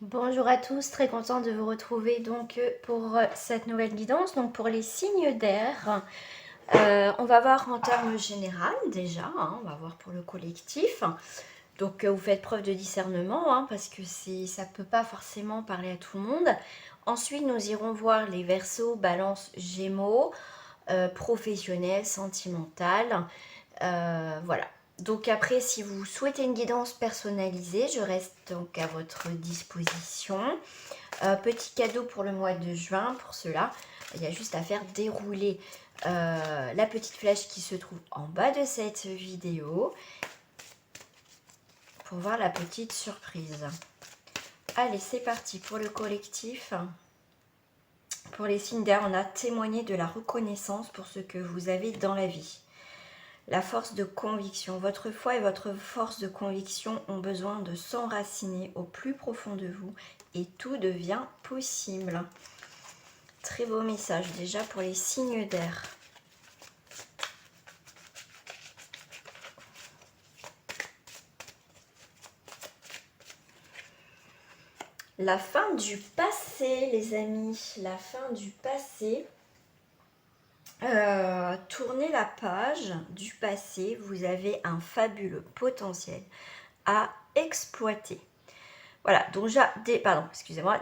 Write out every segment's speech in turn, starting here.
Bonjour à tous, très content de vous retrouver donc pour cette nouvelle guidance, donc pour les signes d'air. On va voir en termes général déjà, on va voir pour le collectif. Donc vous faites preuve de discernement parce que ça ne peut pas forcément parler à tout le monde. Ensuite nous irons voir les Verseaux, Balance, Gémeaux, professionnel, sentimental. Voilà. Donc après, si vous souhaitez une guidance personnalisée, je reste donc à votre disposition. Petit cadeau pour le mois de juin, pour cela, il y a juste à faire dérouler la petite flèche qui se trouve en bas de cette vidéo pour voir la petite surprise. Allez, c'est parti pour le collectif. Pour les signes d'air, on a témoigné de la reconnaissance pour ce que vous avez dans la vie. La force de conviction. Votre foi et votre force de conviction ont besoin de s'enraciner au plus profond de vous et tout devient possible. Très beau message déjà pour les signes d'air. La fin du passé, les amis. La fin du passé. Tournez la page du passé. Vous avez un fabuleux potentiel à exploiter. Voilà, donc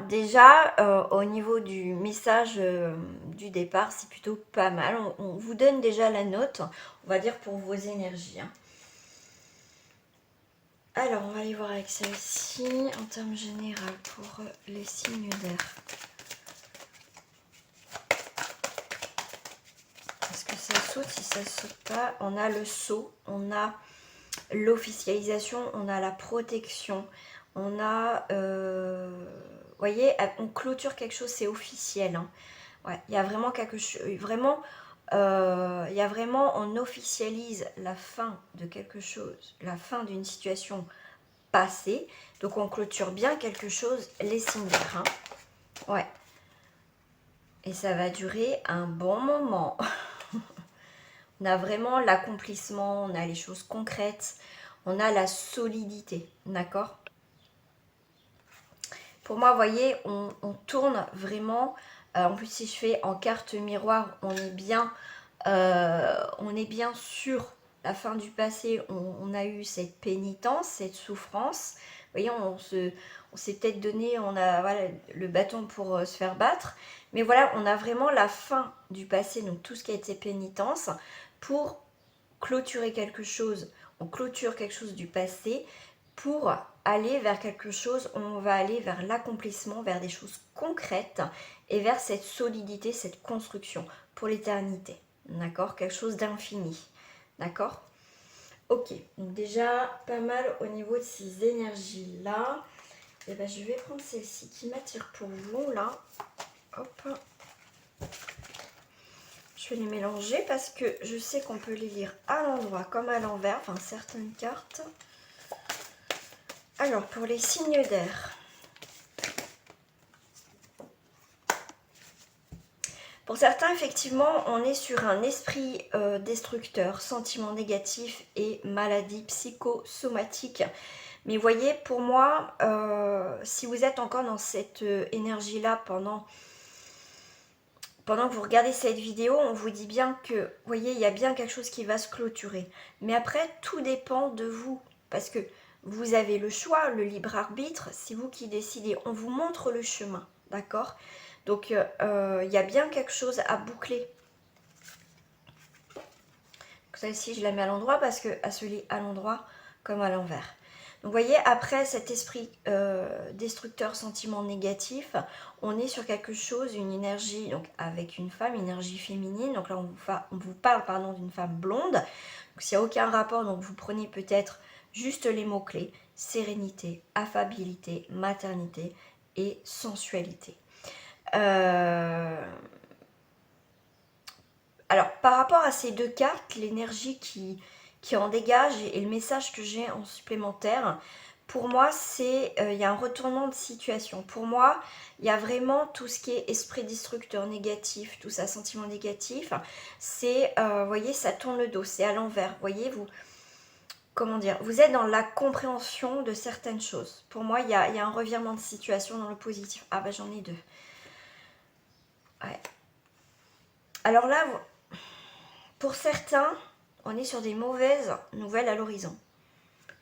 déjà, au niveau du message du départ, c'est plutôt pas mal. On vous donne déjà la note, on va dire, pour vos énergies. Alors, on va aller voir avec celle-ci, en termes généraux, pour les signes d'air. Est-ce que ça saute? Si ça saute pas, on a le saut, on a l'officialisation, on a la protection, on a... vous voyez, on clôture quelque chose, c'est officiel. Ouais, il y a vraiment quelque chose, vraiment, on officialise la fin de quelque chose, la fin d'une situation passée. Donc on clôture bien quelque chose, les signes d'air. Ouais. Et ça va durer un bon moment. On a vraiment l'accomplissement, on a les choses concrètes, on a la solidité, d'accord? Pour moi, vous voyez, on tourne vraiment. En plus, si je fais en carte miroir, on est bien sur la fin du passé. On a eu cette pénitence, cette souffrance. Vous voyez, on s'est peut-être donné, on a le bâton pour se faire battre. Mais voilà, on a vraiment la fin du passé, donc tout ce qui a été pénitence, pour clôturer quelque chose. On clôture quelque chose du passé pour aller vers quelque chose, on va aller vers l'accomplissement, vers des choses concrètes et vers cette solidité, cette construction pour l'éternité. D'accord? Quelque chose d'infini. D'accord? Ok, donc déjà pas mal au niveau de ces énergies-là. Et ben, je vais prendre celle-ci qui m'attire pour vous là. Hop. Je vais les mélanger parce que je sais qu'on peut les lire à l'endroit comme à l'envers, enfin certaines cartes. Alors, pour les signes d'air. Pour certains, effectivement, on est sur un esprit destructeur, sentiment négatif et maladie psychosomatique. Mais voyez, pour moi, si vous êtes encore dans cette énergie-là pendant que vous regardez cette vidéo, on vous dit bien que, vous voyez, il y a bien quelque chose qui va se clôturer. Mais après, tout dépend de vous. Parce que vous avez le choix, le libre arbitre, c'est vous qui décidez. On vous montre le chemin, d'accord? Donc, il y a bien quelque chose à boucler. Celle-ci, je la mets à l'endroit parce qu'elle se lit à l'endroit comme à l'envers. Donc, vous voyez, après cet esprit destructeur, sentiment négatif, on est sur quelque chose, une énergie, donc avec une femme, énergie féminine. Donc là, on vous parle pardon, d'une femme blonde. Donc, s'il n'y a aucun rapport, donc vous prenez peut-être juste les mots-clés, sérénité, affabilité, maternité et sensualité. Alors, par rapport à ces deux cartes, l'énergie qui en dégage et le message que j'ai en supplémentaire, pour moi, c'est il y a un retournement de situation. Pour moi, il y a vraiment tout ce qui est esprit destructeur négatif, tout ça, sentiment négatif. C'est, vous voyez, ça tourne le dos, c'est à l'envers. Voyez, comment dire, vous êtes dans la compréhension de certaines choses. Pour moi, il y a un revirement de situation dans le positif. Ah bah j'en ai deux. Ouais. Alors là, pour certains, on est sur des mauvaises nouvelles à l'horizon.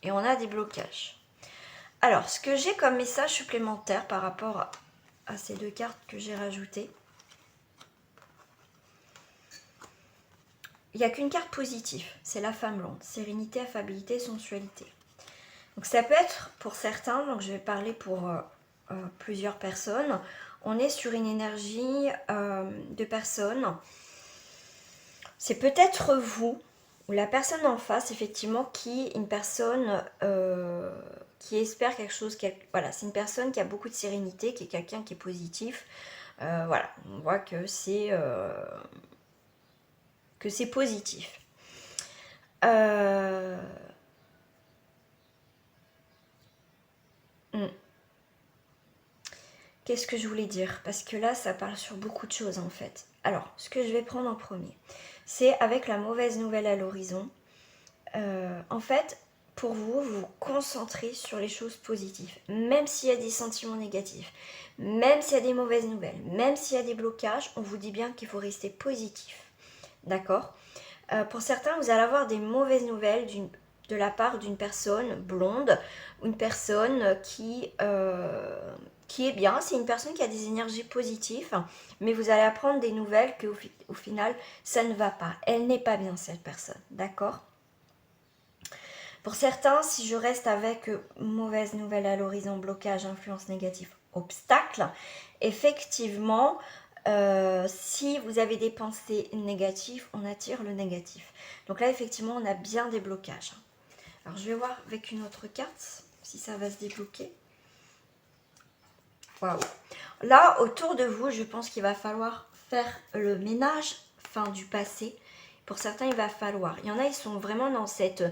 Et on a des blocages. Alors, ce que j'ai comme message supplémentaire par rapport à ces deux cartes que j'ai rajoutées, il n'y a qu'une carte positive, c'est la femme blonde. Sérénité, affabilité, sensualité. Donc ça peut être pour certains, donc je vais parler pour plusieurs personnes, on est sur une énergie de personnes. C'est peut-être vous ou la personne en face, effectivement, qui est une personne qui espère quelque chose. Voilà, c'est une personne qui a beaucoup de sérénité, qui est quelqu'un qui est positif. Voilà, on voit que c'est positif. Qu'est-ce que je voulais dire? Parce que là, ça parle sur beaucoup de choses en fait. Alors, ce que je vais prendre en premier, c'est avec la mauvaise nouvelle à l'horizon. En fait, pour vous, vous vous concentrez sur les choses positives. Même s'il y a des sentiments négatifs, même s'il y a des mauvaises nouvelles, même s'il y a des blocages, on vous dit bien qu'il faut rester positif. D'accord? Pour certains, vous allez avoir des mauvaises nouvelles de la part d'une personne blonde, une personne qui est bien, c'est une personne qui a des énergies positives, mais vous allez apprendre des nouvelles qu'au final, ça ne va pas. Elle n'est pas bien, cette personne, d'accord? Pour certains, si je reste avec mauvaise nouvelle à l'horizon, blocage, influence négative, obstacle, effectivement, si vous avez des pensées négatives, on attire le négatif. Donc là, effectivement, on a bien des blocages. Alors, je vais voir avec une autre carte si ça va se débloquer. Waouh! Là, autour de vous, je pense qu'il va falloir faire le ménage fin du passé. Pour certains, il va falloir. Il y en a, ils sont vraiment dans cette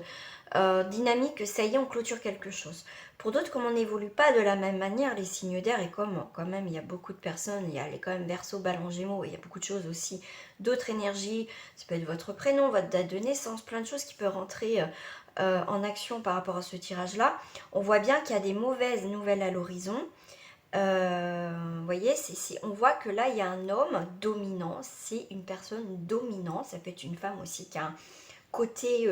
dynamique, ça y est, on clôture quelque chose. Pour d'autres, comme on n'évolue pas de la même manière, les signes d'air, et comme quand même, il y a beaucoup de personnes, il y a quand même Verseau, Ballon, Gémeaux, et il y a beaucoup de choses aussi, d'autres énergies, ça peut être votre prénom, votre date de naissance, plein de choses qui peuvent rentrer en action par rapport à ce tirage-là. On voit bien qu'il y a des mauvaises nouvelles à l'horizon. Vous voyez, on voit que là, il y a un homme dominant, c'est une personne dominante, ça peut être une femme aussi qui a un côté,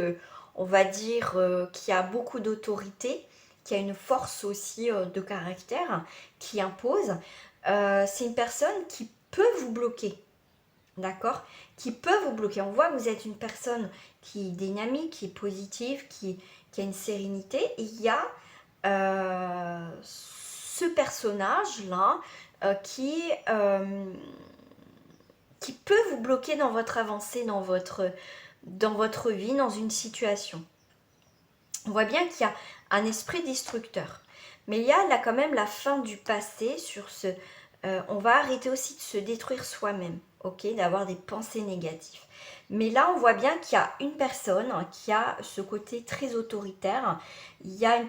on va dire, qui a beaucoup d'autorité, qui a une force aussi de caractère, qui impose. C'est une personne qui peut vous bloquer, d'accord? Qui peut vous bloquer. On voit que vous êtes une personne qui est dynamique, qui est positive, qui a une sérénité. Et il y a ce personnage-là qui peut vous bloquer dans votre avancée, dans votre vie, dans une situation. On voit bien qu'il y a un esprit destructeur. Mais il y a là quand même la fin du passé sur ce... on va arrêter aussi de se détruire soi-même, ok, d'avoir des pensées négatives. Mais là, on voit bien qu'il y a une personne qui a ce côté très autoritaire. Il y a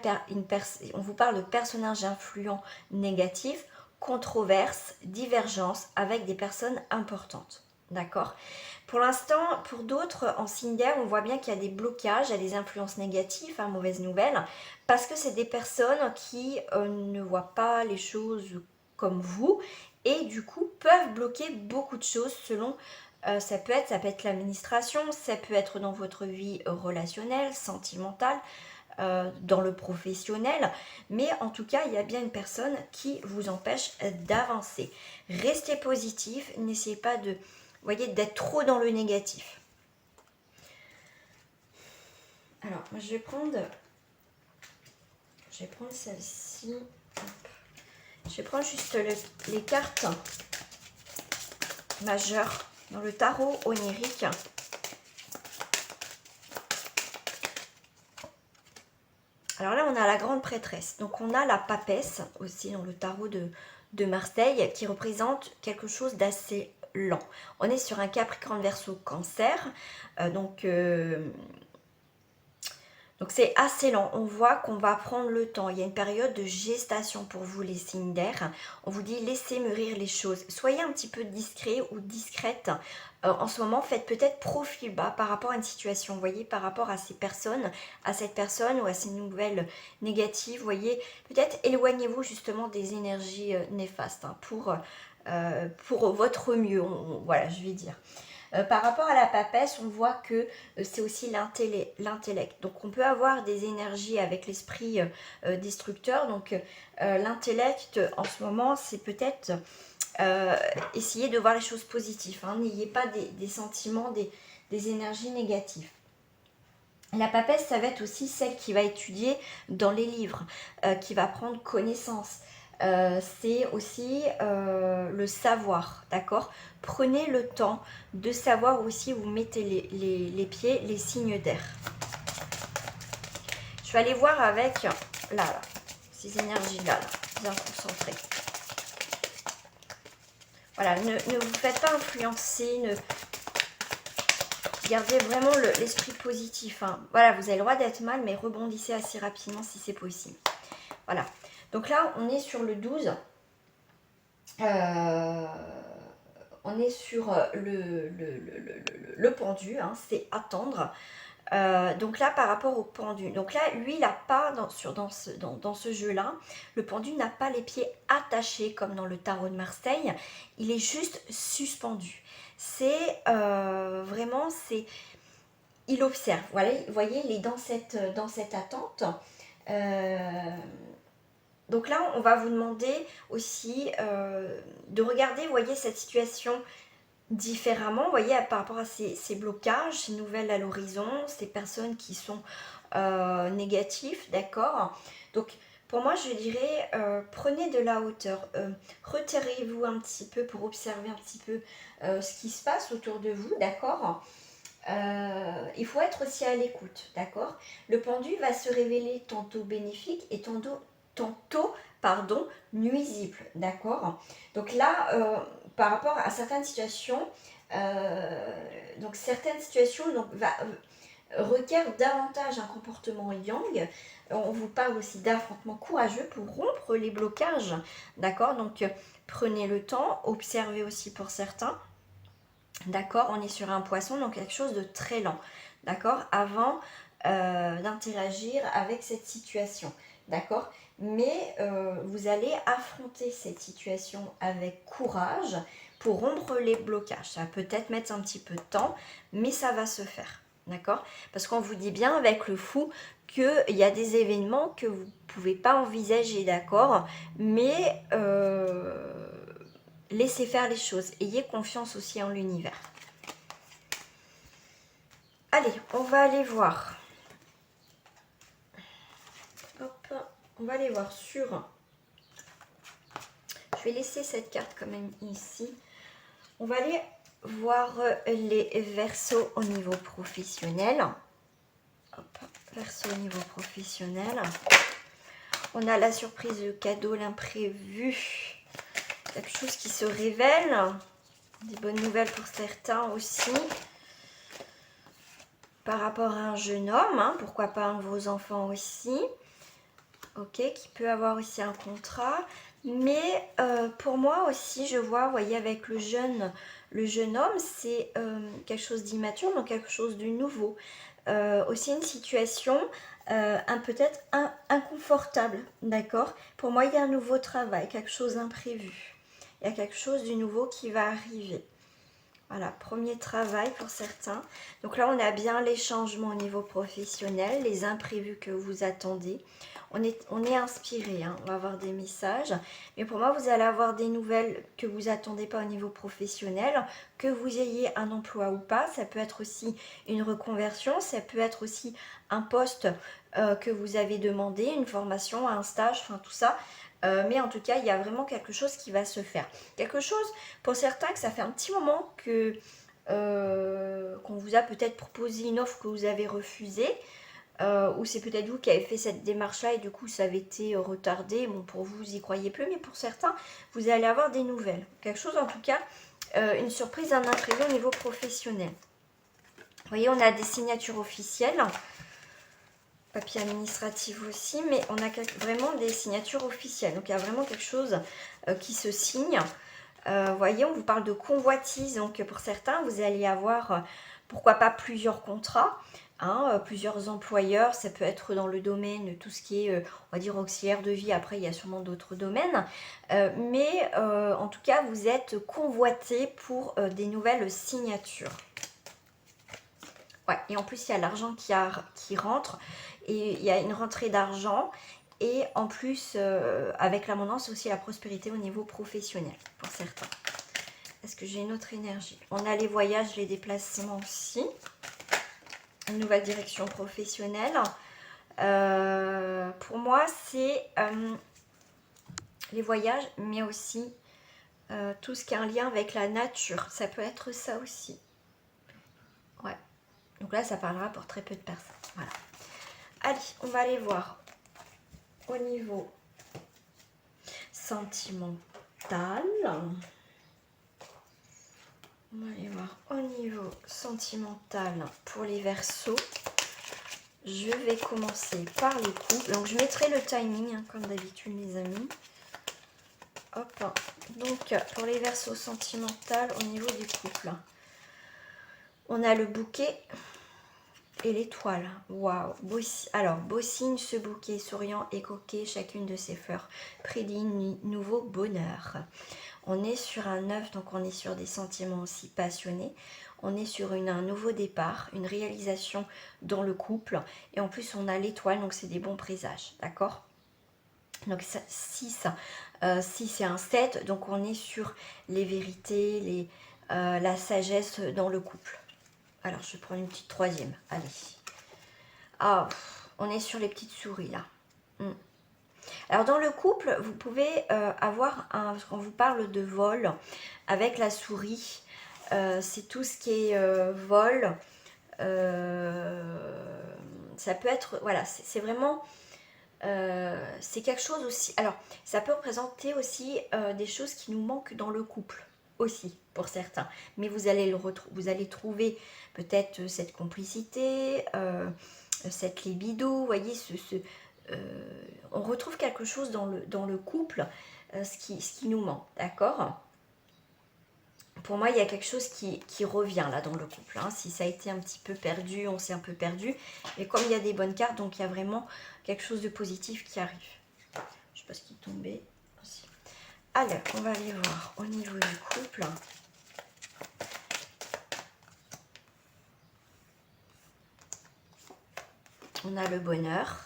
on vous parle de personnages influents négatifs, controverses, divergences avec des personnes importantes. D'accord? Pour l'instant, pour d'autres, en signe d'air, on voit bien qu'il y a des blocages, il y a des influences négatives, mauvaises nouvelles, parce que c'est des personnes qui ne voient pas les choses comme vous et du coup peuvent bloquer beaucoup de choses selon, ça peut être l'administration, ça peut être dans votre vie relationnelle, sentimentale, dans le professionnel, mais en tout cas il y a bien une personne qui vous empêche d'avancer. Restez positif, n'essayez pas de, voyez, d'être trop dans le négatif. Alors moi je vais prendre celle-ci. Je vais prendre juste les cartes majeures dans le tarot onirique. Alors là, on a la grande prêtresse. Donc, on a la papesse aussi dans le tarot de Marseille qui représente quelque chose d'assez lent. On est sur un Capricorne Verseau Cancer. Donc Donc c'est assez lent, on voit qu'on va prendre le temps, il y a une période de gestation pour vous les signes d'air. On vous dit laissez mûrir les choses, soyez un petit peu discret ou discrète. En ce moment, faites peut-être profil bas par rapport à une situation, vous voyez, par rapport à ces personnes, à cette personne ou à ces nouvelles négatives, vous voyez, peut-être éloignez-vous justement des énergies néfastes hein, pour votre mieux, voilà, je vais dire. Par rapport à la papesse, on voit que c'est aussi l'intellect. Donc on peut avoir des énergies avec l'esprit destructeur. Donc l'intellect en ce moment, c'est peut-être essayer de voir les choses positives. Hein. N'ayez pas des sentiments, des énergies négatives. La papesse, ça va être aussi celle qui va étudier dans les livres, qui va prendre connaissance. C'est aussi le savoir, d'accord? Prenez le temps de savoir aussi où vous mettez les pieds, les signes d'air. Je vais aller voir avec, là, ces énergies-là, bien concentrées. Voilà, ne vous faites pas influencer, gardez vraiment l'esprit positif. Hein. Voilà, vous avez le droit d'être mal, mais rebondissez assez rapidement si c'est possible. Voilà. Donc là, on est sur le 12. On est sur le pendu, hein, c'est attendre. Donc là, par rapport au pendu, donc là, lui, il n'a pas, dans ce jeu-là, le pendu n'a pas les pieds attachés comme dans le tarot de Marseille, il est juste suspendu. C'est vraiment, il observe, voilà, vous voyez, il est dans cette attente. Donc là, on va vous demander aussi de regarder, vous voyez, cette situation différemment, vous voyez, par rapport à ces blocages, ces nouvelles à l'horizon, ces personnes qui sont négatives, d'accord? Donc, pour moi, je dirais, prenez de la hauteur, retirez-vous un petit peu pour observer un petit peu ce qui se passe autour de vous, d'accord? Il faut être aussi à l'écoute, d'accord? Le pendu va se révéler tantôt bénéfique et tantôt nuisible, d'accord? Donc là, par rapport à certaines situations, requièrent davantage un comportement yang. On vous parle aussi d'affrontements courageux pour rompre les blocages, d'accord? Donc prenez le temps, observez aussi pour certains. D'accord, on est sur un poisson, donc quelque chose de très lent, d'accord, avant d'interagir avec cette situation, d'accord. Mais vous allez affronter cette situation avec courage pour rompre les blocages. Ça va peut-être mettre un petit peu de temps, mais ça va se faire, d'accord. Parce qu'on vous dit bien avec le fou qu'il y a des événements que vous ne pouvez pas envisager, d'accord, mais laissez faire les choses. Ayez confiance aussi en l'univers. Allez, on va aller voir. Hop, on va aller voir sur... Je vais laisser cette carte quand même ici. On va aller voir les Verseaux au niveau professionnel. Hop, Verseau au niveau professionnel. On a la surprise, le cadeau, l'imprévu. Quelque chose qui se révèle. Des bonnes nouvelles pour certains aussi. Par rapport à un jeune homme, hein, pourquoi pas un de vos enfants aussi. Ok, qui peut avoir aussi un contrat. Mais pour moi aussi, je vois, vous voyez, avec le jeune homme, c'est quelque chose d'immature, donc quelque chose de nouveau. Aussi une situation peut-être inconfortable, d'accord? Pour moi, il y a un nouveau travail, quelque chose d'imprévu. Il y a quelque chose de nouveau qui va arriver. Voilà, premier travail pour certains. Donc là, on a bien les changements au niveau professionnel, les imprévus que vous attendez. On est inspiré, hein, on va avoir des messages. Mais pour moi, vous allez avoir des nouvelles que vous attendez pas au niveau professionnel, que vous ayez un emploi ou pas. Ça peut être aussi une reconversion, ça peut être aussi un poste que vous avez demandé, une formation, un stage, enfin tout ça. Mais en tout cas, il y a vraiment quelque chose qui va se faire. Quelque chose, pour certains, que ça fait un petit moment que qu'on vous a peut-être proposé une offre que vous avez refusée, ou c'est peut-être vous qui avez fait cette démarche-là et du coup ça avait été retardé. Bon, pour vous, vous y croyez plus, mais pour certains, vous allez avoir des nouvelles. Quelque chose, en tout cas, une surprise, un imprévu au niveau professionnel. Vous voyez, on a des signatures officielles. papier administratif aussi, mais on a vraiment des signatures officielles. Donc il y a vraiment quelque chose qui se signe. Vous voyez, on vous parle de convoitise. Donc pour certains, vous allez avoir, pourquoi pas, plusieurs contrats. Hein, plusieurs employeurs, ça peut être dans le domaine de tout ce qui est, on va dire, auxiliaire de vie. Après, il y a sûrement d'autres domaines. Mais en tout cas, vous êtes convoité pour des nouvelles signatures. Ouais, et en plus, il y a l'argent qui rentre. Et il y a une rentrée d'argent. Et en plus, avec l'abondance, aussi la prospérité au niveau professionnel, pour certains. Est-ce que j'ai une autre énergie? On a les voyages, les déplacements aussi. Une nouvelle direction professionnelle. Pour moi, c'est les voyages, mais aussi tout ce qui a un lien avec la nature. Ça peut être ça aussi. Ouais. Donc là, ça parlera pour très peu de personnes. Voilà. Allez, on va aller voir au niveau sentimental. On va aller voir au niveau sentimental pour les Verseaux. Je vais commencer par les couples. Donc je mettrai le timing, hein, comme d'habitude les amis. Hop. Donc pour les Verseaux sentimental au niveau du couple. On a le bouquet et l'étoile. Waouh. Alors, beau signe, ce bouquet souriant et coquet, chacune de ses fleurs prédit nouveau bonheur. On est sur un neuf, donc on est sur des sentiments aussi passionnés. On est sur un nouveau départ, une réalisation dans le couple. Et en plus, on a l'étoile, donc c'est des bons présages, d'accord? Donc 6, c'est un 7, donc on est sur les vérités, la sagesse dans le couple. Alors, je vais prendre une petite troisième. Allez. Ah, on est sur les petites souris, là. Alors, dans le couple, vous pouvez avoir parce qu'on vous parle de vol avec la souris. C'est tout ce qui est vol. Ça peut être... Voilà, c'est vraiment... c'est quelque chose aussi... Alors, ça peut représenter aussi des choses qui nous manquent dans le couple. Aussi pour certains, mais vous allez trouver peut-être cette complicité, cette libido, vous voyez, on retrouve quelque chose dans le couple, ce qui nous manque, d'accord? Pour moi, il y a quelque chose qui revient là dans le couple, hein. Si ça a été un petit peu perdu, on s'est un peu perdu, mais comme il y a des bonnes cartes, donc il y a vraiment quelque chose de positif qui arrive. Je ne sais pas ce qui est tombé aussi. Alors, on va aller voir au niveau du couple. On a le bonheur.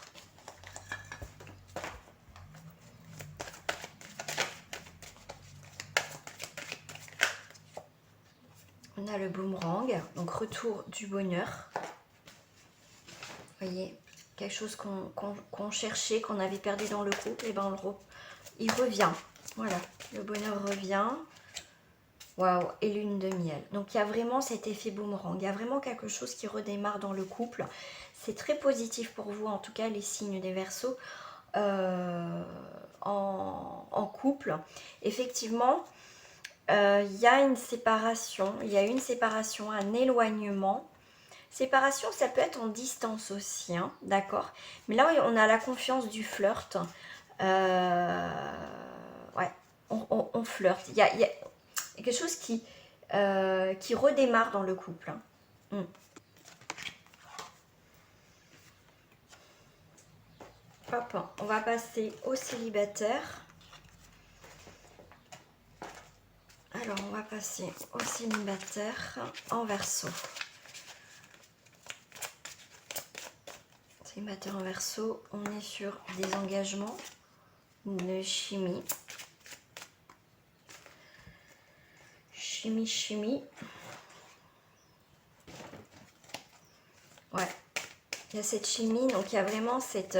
On a le boomerang, donc retour du bonheur. Vous voyez, quelque chose qu'on cherchait, qu'on avait perdu dans le couple, et ben il revient. Voilà, le bonheur revient. Waouh, et lune de miel. Donc il y a vraiment cet effet boomerang. Il y a vraiment quelque chose qui redémarre dans le couple. C'est très positif pour vous, en tout cas les signes des Verseaux en couple. Effectivement, il y a une séparation. Il y a une séparation, un éloignement. Séparation, ça peut être en distance aussi, hein, d'accord? Mais là, on a la confiance du flirt. Ouais, on flirte. Il y a quelque chose qui redémarre dans le couple. Hein. Hop, on va passer au célibataire. Alors, on va passer au célibataire en Verseau. Célibataire en Verseau, on est sur des engagements, une chimie. Chimie. Ouais, il y a cette chimie, donc il y a vraiment cette...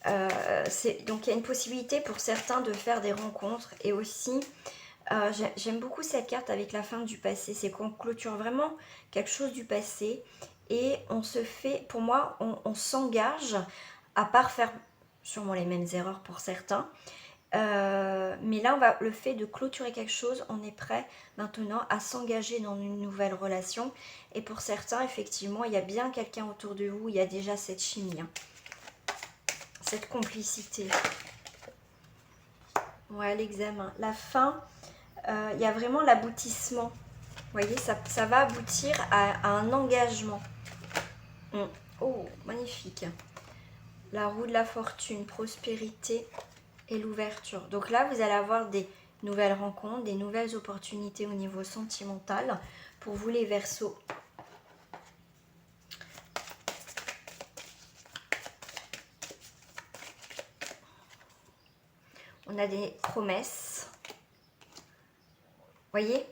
donc il y a une possibilité pour certains de faire des rencontres. Et aussi, j'aime beaucoup cette carte avec la fin du passé. C'est qu'on clôture vraiment quelque chose du passé. Et on se fait, pour moi, on s'engage, à part faire sûrement les mêmes erreurs pour certains, Mais là, le fait de clôturer quelque chose, on est prêt maintenant à s'engager dans une nouvelle relation. Et pour certains, effectivement, il y a bien quelqu'un autour de vous, il y a déjà cette chimie, hein, cette complicité. Ouais, l'examen. La fin, il y a vraiment l'aboutissement. Vous voyez, ça va aboutir à un engagement. Oh, magnifique. La roue de la fortune, prospérité et l'ouverture. Donc là, vous allez avoir des nouvelles rencontres, des nouvelles opportunités au niveau sentimental. Pour vous, les Verseaux. On a des promesses. Voyez,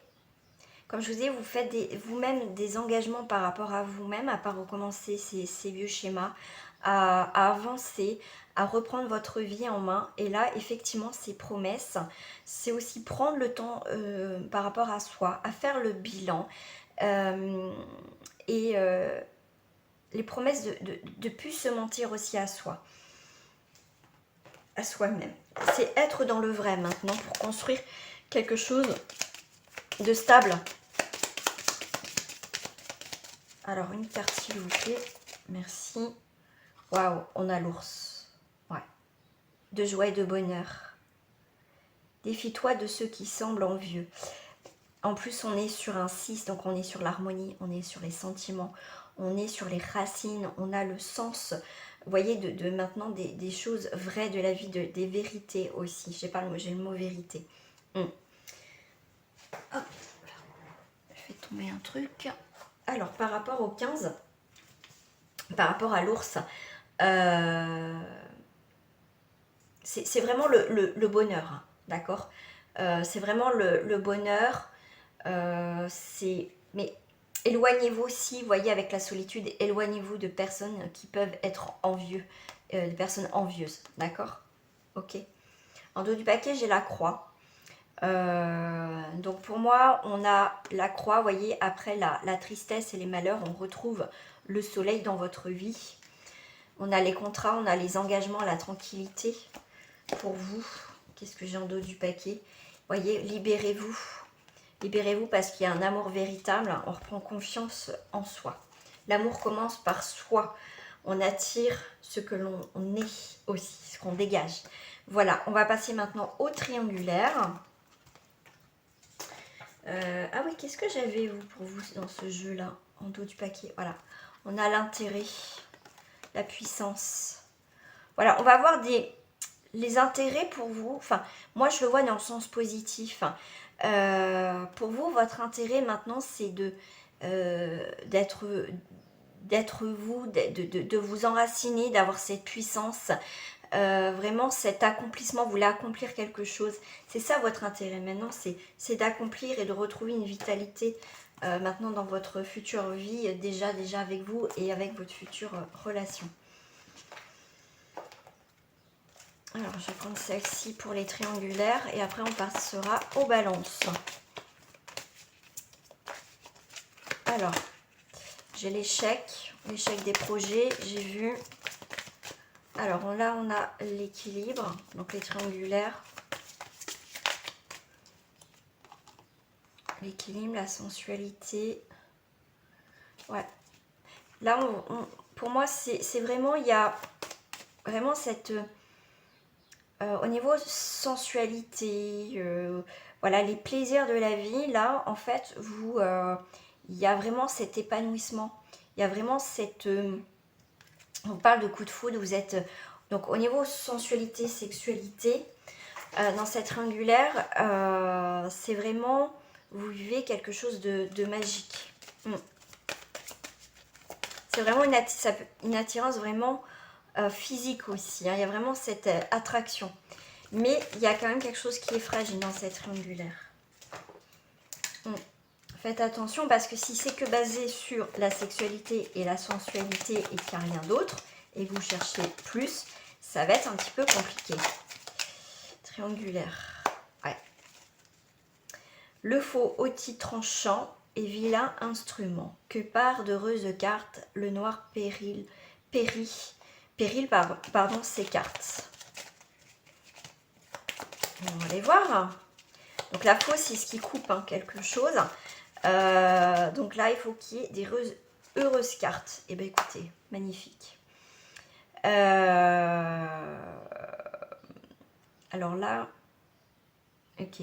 comme je vous dis, vous faites vous-même des engagements par rapport à vous-même, à pas recommencer ces vieux schémas, à avancer, à reprendre votre vie en main. Et là, effectivement, ces promesses, c'est aussi prendre le temps par rapport à soi, à faire le bilan. Les promesses de plus se mentir aussi à soi, à soi-même. C'est être dans le vrai maintenant pour construire quelque chose de stable. Alors, une carte s'il vous plaît. Merci. Waouh, on a l'ours. Ouais. De joie et de bonheur. Défie-toi de ceux qui semblent envieux. En plus, on est sur un 6, donc on est sur l'harmonie, on est sur les sentiments, on est sur les racines, on a le sens, vous voyez, de maintenant des choses vraies de la vie, des vérités aussi. Je sais pas, j'ai le mot vérité. Hop. Je fais tomber un truc. Alors, par rapport au 15, par rapport à l'ours, c'est vraiment le bonheur, hein, d'accord, c'est vraiment le bonheur. Mais éloignez-vous aussi, vous voyez, avec la solitude, éloignez-vous de personnes qui peuvent être envieux, des personnes envieuses, d'accord? Ok. En dos du paquet, j'ai la croix. Donc pour moi, on a la croix, vous voyez, après la tristesse et les malheurs, on retrouve le soleil dans votre vie. On a les contrats, on a les engagements, la tranquillité pour vous. Qu'est-ce que j'ai en dos du paquet? Vous voyez, libérez-vous. Libérez-vous parce qu'il y a un amour véritable. On reprend confiance en soi. L'amour commence par soi. On attire ce que l'on est aussi, ce qu'on dégage. Voilà, on va passer maintenant au triangulaire. Ah oui, qu'est-ce que j'avais pour vous dans ce jeu-là, en dos du paquet? Voilà, on a l'intérêt, la puissance. Voilà, on va voir les intérêts pour vous. Enfin, moi, je le vois dans le sens positif. Pour vous, votre intérêt maintenant, c'est d'être vous, de vous enraciner, d'avoir cette puissance. Vraiment cet accomplissement, vous voulez accomplir quelque chose, c'est ça votre intérêt maintenant, c'est d'accomplir et de retrouver une vitalité maintenant dans votre future vie, déjà avec vous et avec votre future relation. Alors je vais prendre celle-ci pour les triangulaires et après on passera aux balances. Alors j'ai l'échec des projets, j'ai vu. Alors là, on a l'équilibre, donc les triangulaires. L'équilibre, la sensualité. Ouais. Là, pour moi, c'est vraiment, il y a vraiment cette... au niveau sensualité, voilà, les plaisirs de la vie, là, en fait, il y a vraiment cet épanouissement. Il y a vraiment cette... on parle de coup de foudre, vous êtes... Donc, au niveau sensualité, sexualité, dans cette triangulaire, c'est vraiment, vous vivez quelque chose de magique. C'est vraiment une attirance vraiment physique aussi, hein. Il y a vraiment cette attraction. Mais il y a quand même quelque chose qui est fragile dans cette triangulaire. Faites attention parce que si c'est que basé sur la sexualité et la sensualité et qu'il n'y a rien d'autre, et vous cherchez plus, ça va être un petit peu compliqué. Triangulaire. Ouais. Le faux outil tranchant et vilain instrument. Que part d'heureuses cartes, le noir péril s'écarte. On va aller voir. Donc la fausse, c'est ce qui coupe hein, quelque chose. Donc là, il faut qu'il y ait des heureuses cartes. Et bien écoutez, magnifique. Alors là, ok.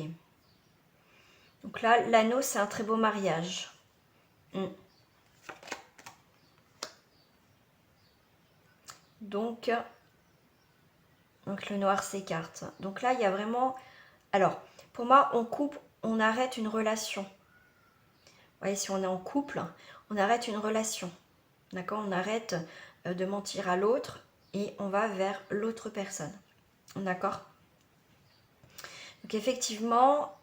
Donc là, l'anneau, c'est un très beau mariage. Donc le noir s'écarte. Donc là, il y a vraiment... Alors, pour moi, on coupe, on arrête une relation. Vous voyez, si on est en couple, on arrête une relation. D'accord? On arrête de mentir à l'autre et on va vers l'autre personne. D'accord? Donc effectivement,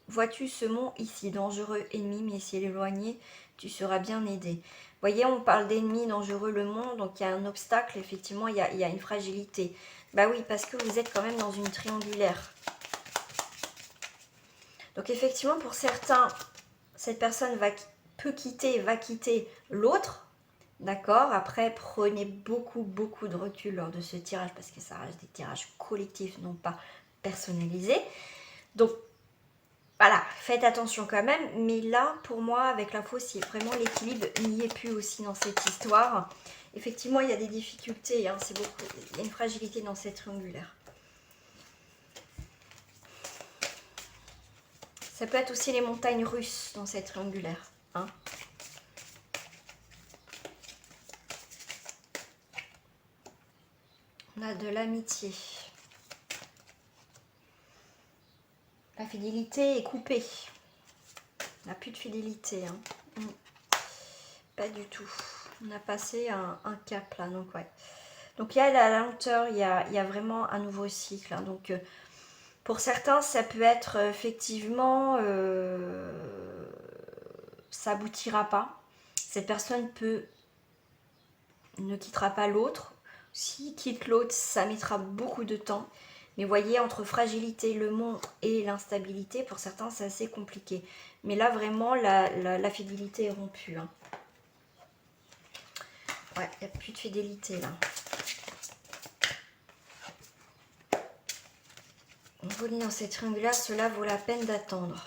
vois-tu ce mont ici, dangereux ennemi, mais s'il est éloigné, tu seras bien aidé. Vous voyez, on parle d'ennemi dangereux, le mont, donc il y a un obstacle, effectivement, il y a une fragilité. Bah oui, parce que vous êtes quand même dans une triangulaire. Donc effectivement, pour certains, cette personne va quitter l'autre. D'accord? Après, prenez beaucoup de recul lors de ce tirage, parce que ça reste des tirages collectifs, non pas personnalisés. Donc, voilà, faites attention quand même. Mais là, pour moi, avec la fausse, vraiment l'équilibre n'y est plus aussi dans cette histoire. Effectivement, il y a des difficultés. Hein, il y a une fragilité dans cette triangulaire. Ça peut être aussi les montagnes russes dans cette triangulaire. Hein. On a de l'amitié. La fidélité est coupée. On n'a plus de fidélité. Hein. Pas du tout. On a passé un cap là. Donc, ouais. Donc, il y a la lenteur, il y a vraiment un nouveau cycle. Hein. Donc, pour certains, ça peut être effectivement... ça aboutira pas. Cette personne ne quittera pas l'autre. S'il quitte l'autre, ça mettra beaucoup de temps. Mais voyez, entre fragilité, le mont et l'instabilité, pour certains, c'est assez compliqué. Mais là, vraiment, la fidélité est rompue. Hein. Ouais, il n'y a plus de fidélité, là. On vous dit dans cette triangulaire, cela vaut la peine d'attendre.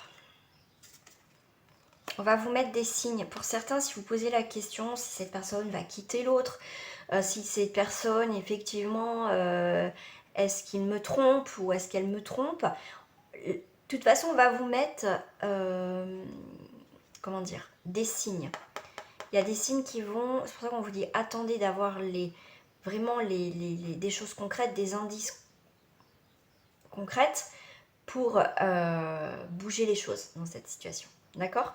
On va vous mettre des signes. Pour certains, si vous posez la question, si cette personne va quitter l'autre, si cette personne, effectivement, est-ce qu'il me trompe ou est-ce qu'elle me trompe? De toute façon, on va vous mettre, comment dire, des signes. Il y a des signes qui vont, c'est pour ça qu'on vous dit, attendez d'avoir vraiment des choses concrètes, des indices concrètes pour bouger les choses dans cette situation. D'accord?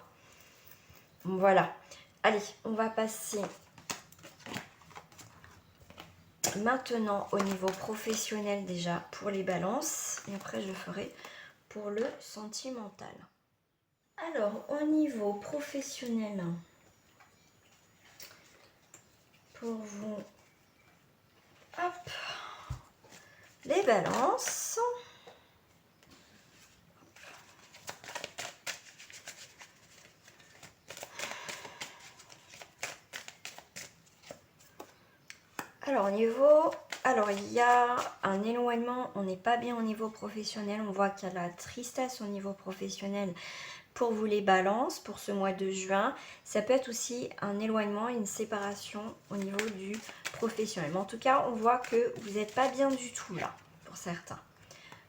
Voilà. Allez, on va passer maintenant au niveau professionnel déjà pour les balances. Et après, je ferai pour le sentimental. Alors, au niveau professionnel, pour vous, hop, les balances. Alors il y a un éloignement, on n'est pas bien au niveau professionnel, on voit qu'il y a la tristesse au niveau professionnel pour vous les balances, pour ce mois de juin. Ça peut être aussi un éloignement, une séparation au niveau du professionnel. Mais en tout cas, on voit que vous n'êtes pas bien du tout là, pour certains.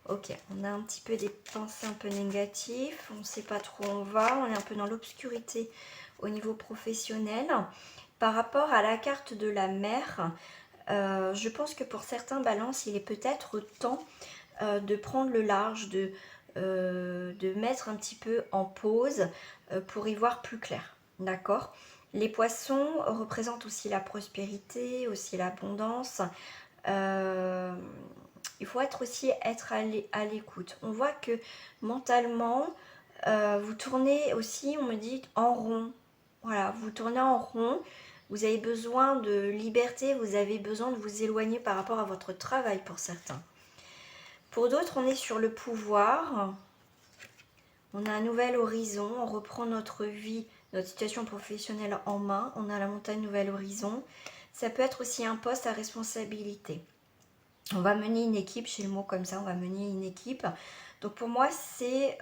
Ok, on a un petit peu des pensées un peu négatives, on ne sait pas trop où on va, on est un peu dans l'obscurité au niveau professionnel. Par rapport à la carte de la mer, je pense que pour certains balances, il est peut-être temps de prendre le large, de mettre un petit peu en pause pour y voir plus clair. D'accord? Les poissons représentent aussi la prospérité, aussi l'abondance. Il faut aussi être à l'écoute. On voit que mentalement, vous tournez aussi, on me dit, en rond. Voilà, vous tournez en rond. Vous avez besoin de liberté, vous avez besoin de vous éloigner par rapport à votre travail pour certains. Pour d'autres, on est sur le pouvoir. On a un nouvel horizon, on reprend notre vie, notre situation professionnelle en main. On a la montagne nouvel horizon. Ça peut être aussi un poste à responsabilité. On va mener une équipe, chez le mot comme ça, on va mener une équipe. Donc pour moi, c'est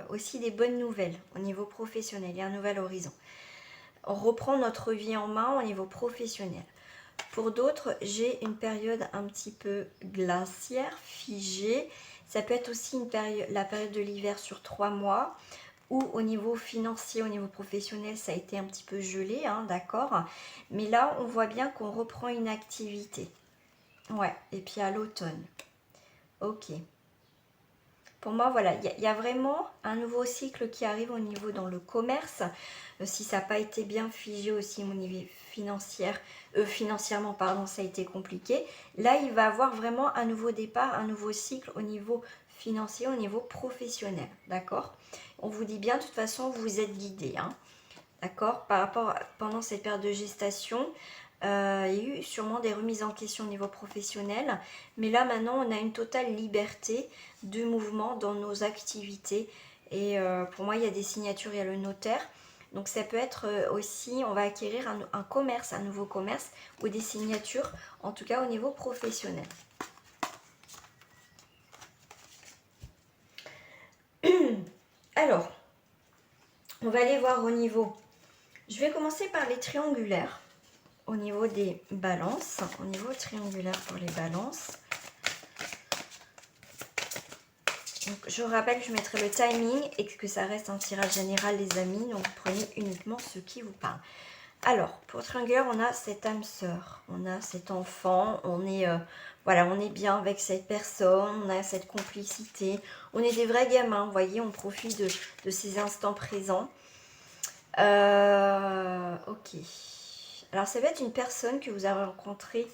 aussi des bonnes nouvelles au niveau professionnel. Il y a un nouvel horizon. On reprend notre vie en main au niveau professionnel. Pour d'autres, j'ai une période un petit peu glaciaire, figée. Ça peut être aussi la période de l'hiver sur 3 mois. Ou au niveau financier, au niveau professionnel, ça a été un petit peu gelé, hein, d'accord. Mais là, on voit bien qu'on reprend une activité. Ouais, et puis à l'automne. Ok. Pour moi, voilà, il y a vraiment un nouveau cycle qui arrive au niveau dans le commerce. Si ça n'a pas été bien figé aussi au niveau financièrement, pardon, ça a été compliqué. Là, il va avoir vraiment un nouveau départ, un nouveau cycle au niveau financier, au niveau professionnel. D'accord? On vous dit bien, de toute façon, vous êtes guidé. Hein, d'accord? Par rapport pendant cette période de gestation, il y a eu sûrement des remises en question au niveau professionnel, mais là maintenant on a une totale liberté de mouvement dans nos activités et pour moi il y a des signatures, il y a le notaire, donc ça peut être aussi, on va acquérir un commerce, un nouveau commerce ou des signatures, en tout cas au niveau professionnel. Alors, on va aller voir au niveau, je vais commencer par les triangulaires. Au niveau des balances, au niveau triangulaire pour les balances. Donc, je rappelle que je mettrai le timing et que ça reste un tirage général, les amis. Donc, prenez uniquement ce qui vous parle. Alors, pour triangulaire, on a cette âme sœur, on a cet enfant, on est, voilà, on est bien avec cette personne, on a cette complicité. On est des vrais gamins, vous voyez, on profite de ces instants présents. Ok. Alors, ça va être une personne que vous avez rencontrée,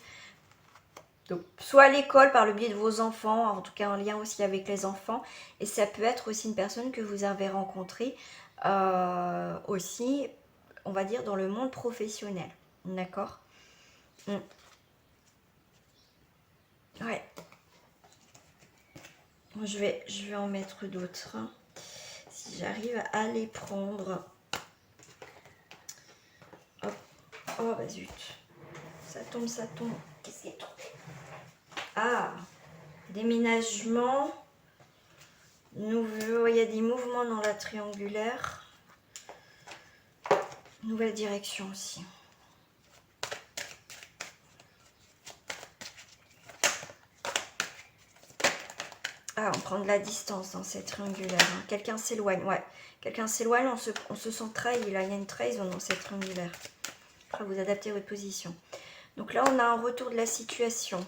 donc, soit à l'école par le biais de vos enfants, en tout cas en lien aussi avec les enfants. Et ça peut être aussi une personne que vous avez rencontrée aussi, on va dire, dans le monde professionnel. D'accord? Ouais. Je vais en mettre d'autres. Hein, si j'arrive à les prendre. Hop. Oh, bah zut. Ça tombe, ça tombe. Qu'est-ce qui est tombé? Ah, déménagement. Nouveau, il y a des mouvements dans la triangulaire. Nouvelle direction aussi. Ah, on prend de la distance dans cette triangulaire. Hein. Quelqu'un s'éloigne, ouais. Quelqu'un s'éloigne, on se sent trahi. Là, il y a une trahison dans cette triangulaire. Après, vous adaptez votre position. Donc là, on a un retour de la situation.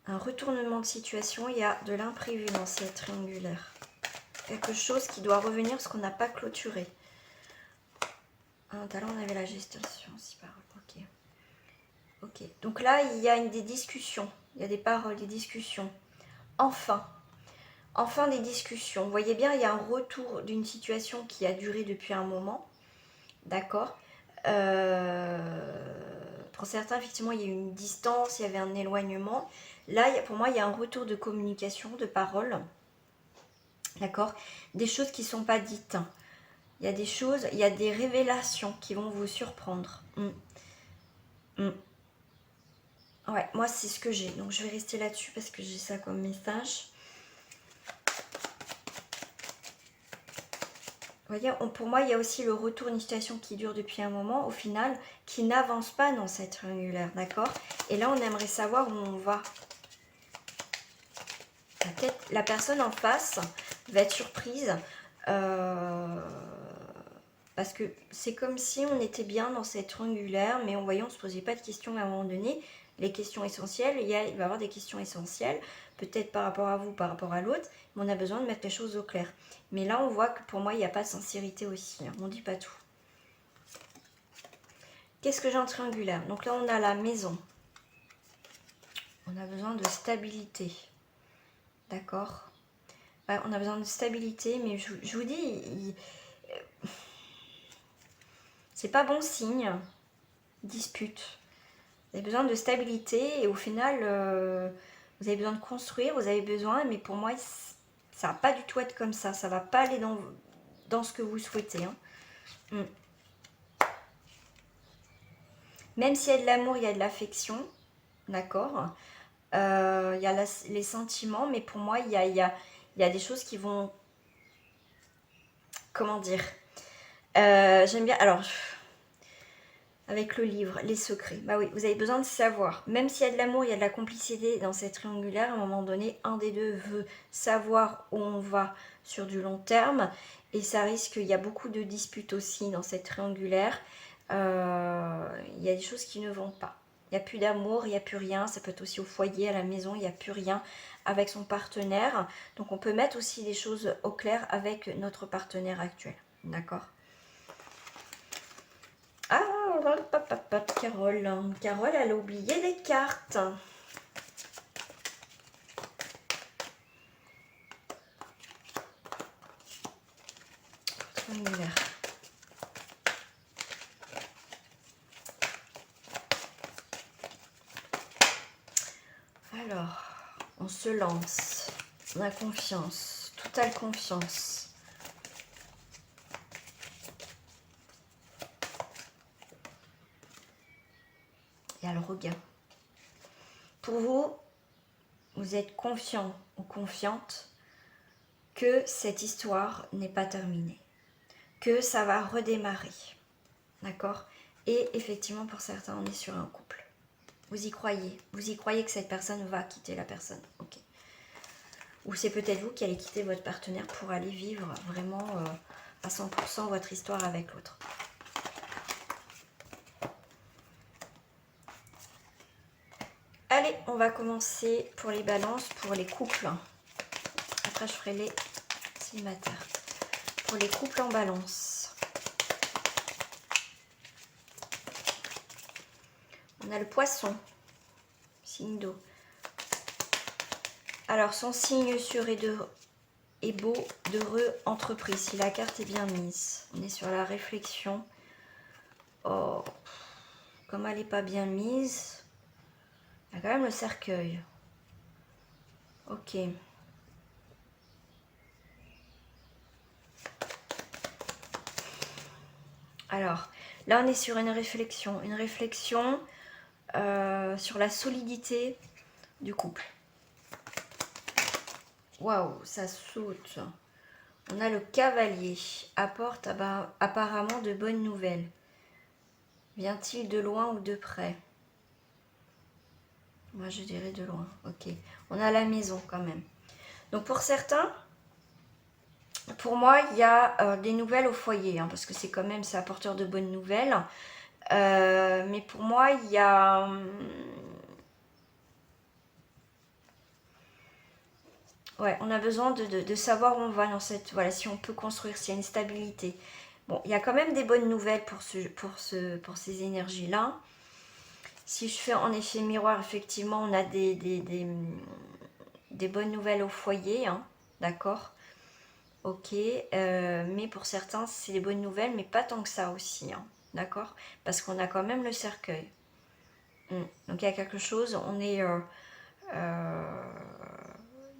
Un retournement de situation. Il y a de l'imprévu dans cette triangulaire. Quelque chose qui doit revenir parce qu'on n'a pas clôturé. Tout à l'heure, on avait la gestation aussi, par ok. Ok. Donc là, il y a des discussions. Il y a des paroles, des discussions. Enfin des discussions. Vous voyez bien, il y a un retour d'une situation qui a duré depuis un moment. D'accord. Pour certains, effectivement, il y a eu une distance, il y avait un éloignement. Là, pour moi, il y a un retour de communication, de parole. D'accord. Des choses qui ne sont pas dites. Il y a des choses, il y a des révélations qui vont vous surprendre. Ouais, moi, c'est ce que j'ai. Donc, je vais rester là-dessus parce que j'ai ça comme message. Vous voyez, pour moi, il y a aussi le retour d'une situation qui dure depuis un moment, au final, qui n'avance pas dans cette triangulaire, d'accord? Et là, on aimerait savoir où on va. La personne en face va être surprise parce que c'est comme si on était bien dans cette triangulaire, mais en voyant, on ne se posait pas de questions à un moment donné. Les questions essentielles, il va y avoir des questions essentielles, peut-être par rapport à vous, par rapport à l'autre, mais on a besoin de mettre les choses au clair. Mais là, on voit que pour moi, il n'y a pas de sincérité aussi, hein, on ne dit pas tout. Qu'est-ce que j'ai en triangulaire? Donc là, on a la maison. On a besoin de stabilité. D'accord? Ouais, on a besoin de stabilité, mais je vous dis, c'est pas bon signe. Dispute. Vous avez besoin de stabilité et au final, vous avez besoin de construire, vous avez besoin, mais pour moi, ça va pas du tout être comme ça. Ça va pas aller dans ce que vous souhaitez. Hein. Même s'il y a de l'amour, il y a de l'affection. d'accord? Il y a les sentiments, mais pour moi, il y a des choses qui vont... Comment dire? J'aime bien... Alors, avec le livre, les secrets. Bah oui, vous avez besoin de savoir. Même s'il y a de l'amour, il y a de la complicité dans cette triangulaire, à un moment donné, un des deux veut savoir où on va sur du long terme. Et ça risque, il y a beaucoup de disputes aussi dans cette triangulaire. Il y a des choses qui ne vont pas. Il n'y a plus d'amour, il n'y a plus rien. Ça peut être aussi au foyer, à la maison, il n'y a plus rien avec son partenaire. Donc on peut mettre aussi les choses au clair avec notre partenaire actuel. D'accord? Ah, Carole. Carole, elle a oublié des cartes. Univers. Alors, on se lance. On a confiance. Totale confiance. Il y a le regain. Pour vous, vous êtes confiant ou confiante que cette histoire n'est pas terminée, que ça va redémarrer, d'accord? Et effectivement, pour certains, on est sur un couple. Vous y croyez que cette personne va quitter la personne, ok? Ou c'est peut-être vous qui allez quitter votre partenaire pour aller vivre vraiment à 100% votre histoire avec l'autre. Allez, on va commencer pour les balances, pour les couples. Après, je ferai les célibataires. Pour les couples en balance. On a le poisson, signe d'eau. Alors, son signe sûr est beau, d'heureux, entreprise. Si la carte est bien mise. On est sur la réflexion. Oh, comme elle n'est pas bien mise, il y a quand même le cercueil. Ok. Alors, là, on est sur une réflexion. Une réflexion sur la solidité du couple. Waouh, ça saute. On a le cavalier. Apporte apparemment de bonnes nouvelles. Vient-il de loin ou de près? Moi, je dirais de loin. Ok. On a la maison quand même. Donc, pour certains, pour moi, il y a des nouvelles au foyer. Hein, parce que c'est quand même, c'est apporteur de bonnes nouvelles. Mais pour moi, il y a... Ouais, on a besoin de savoir où on va dans cette... Voilà, si on peut construire, s'il y a une stabilité. Bon, il y a quand même des bonnes nouvelles pour ces énergies-là. Si je fais en effet miroir, effectivement, on a des bonnes nouvelles au foyer, hein, d'accord? Ok, mais pour certains, c'est des bonnes nouvelles, mais pas tant que ça aussi, hein, d'accord? Parce qu'on a quand même le cercueil. Donc il y a quelque chose, on est...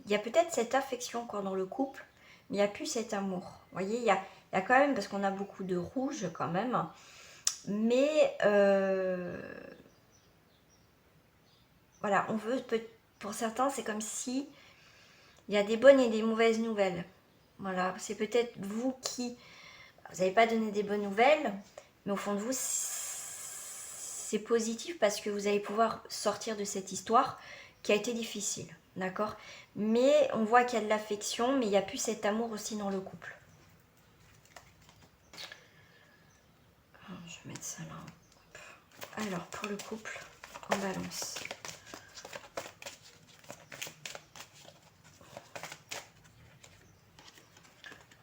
il y a peut-être cette affection encore dans le couple, mais il n'y a plus cet amour. Vous voyez, il y a quand même, parce qu'on a beaucoup de rouge quand même, mais voilà, on veut, pour certains, c'est comme si il y a des bonnes et des mauvaises nouvelles. Voilà, c'est peut-être vous qui, vous n'avez pas donné des bonnes nouvelles, mais au fond de vous, c'est positif parce que vous allez pouvoir sortir de cette histoire qui a été difficile, d'accord? Mais on voit qu'il y a de l'affection, mais il n'y a plus cet amour aussi dans le couple. Je vais mettre ça là. Alors, pour le couple en balance.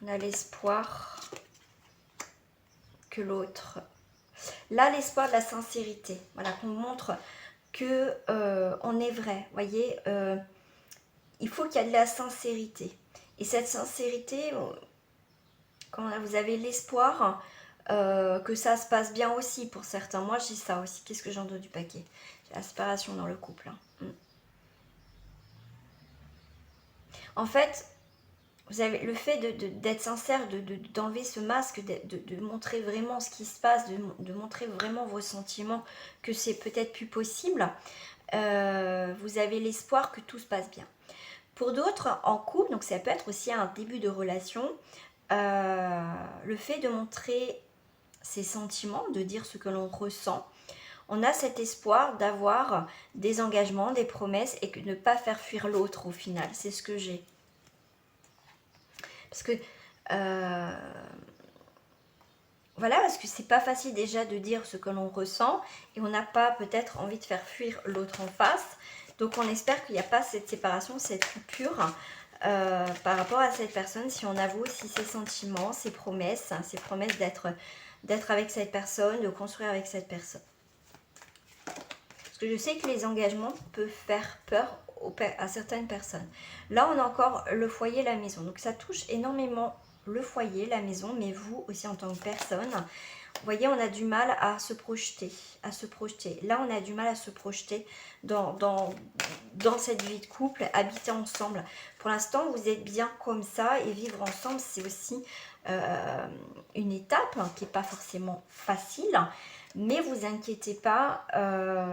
On a l'espoir que l'autre... Là, l'espoir de la sincérité. Voilà, qu'on montre que on est vrai. Vous voyez, il faut qu'il y ait de la sincérité. Et cette sincérité, quand vous avez l'espoir que ça se passe bien aussi pour certains. Moi, j'ai ça aussi. Qu'est-ce que j'en dois du paquet? J'ai la séparation dans le couple. Hein. En fait, vous avez le fait d'être sincère, d'enlever ce masque, de montrer vraiment ce qui se passe, de montrer vraiment vos sentiments, que c'est peut-être plus possible. Vous avez l'espoir que tout se passe bien. Pour d'autres, en couple, donc ça peut être aussi un début de relation, le fait de montrer ses sentiments, de dire ce que l'on ressent, on a cet espoir d'avoir des engagements, des promesses et de ne pas faire fuir l'autre au final. C'est ce que j'ai. Parce que voilà, parce que c'est pas facile déjà de dire ce que l'on ressent et on n'a pas peut-être envie de faire fuir l'autre en face. Donc on espère qu'il n'y a pas cette séparation, cette coupure par rapport à cette personne, si on avoue aussi ses sentiments, ses promesses d'être avec cette personne, de construire avec cette personne. Parce que je sais que les engagements peuvent faire peur à certaines personnes. Là, on a encore le foyer, la maison. Donc ça touche énormément le foyer, la maison, mais vous aussi en tant que personne. Vous voyez, on a du mal à se projeter, Là, on a du mal à se projeter dans cette vie de couple, habiter ensemble. Pour l'instant, vous êtes bien comme ça et vivre ensemble, c'est aussi une étape qui n'est pas forcément facile. Mais vous inquiétez pas,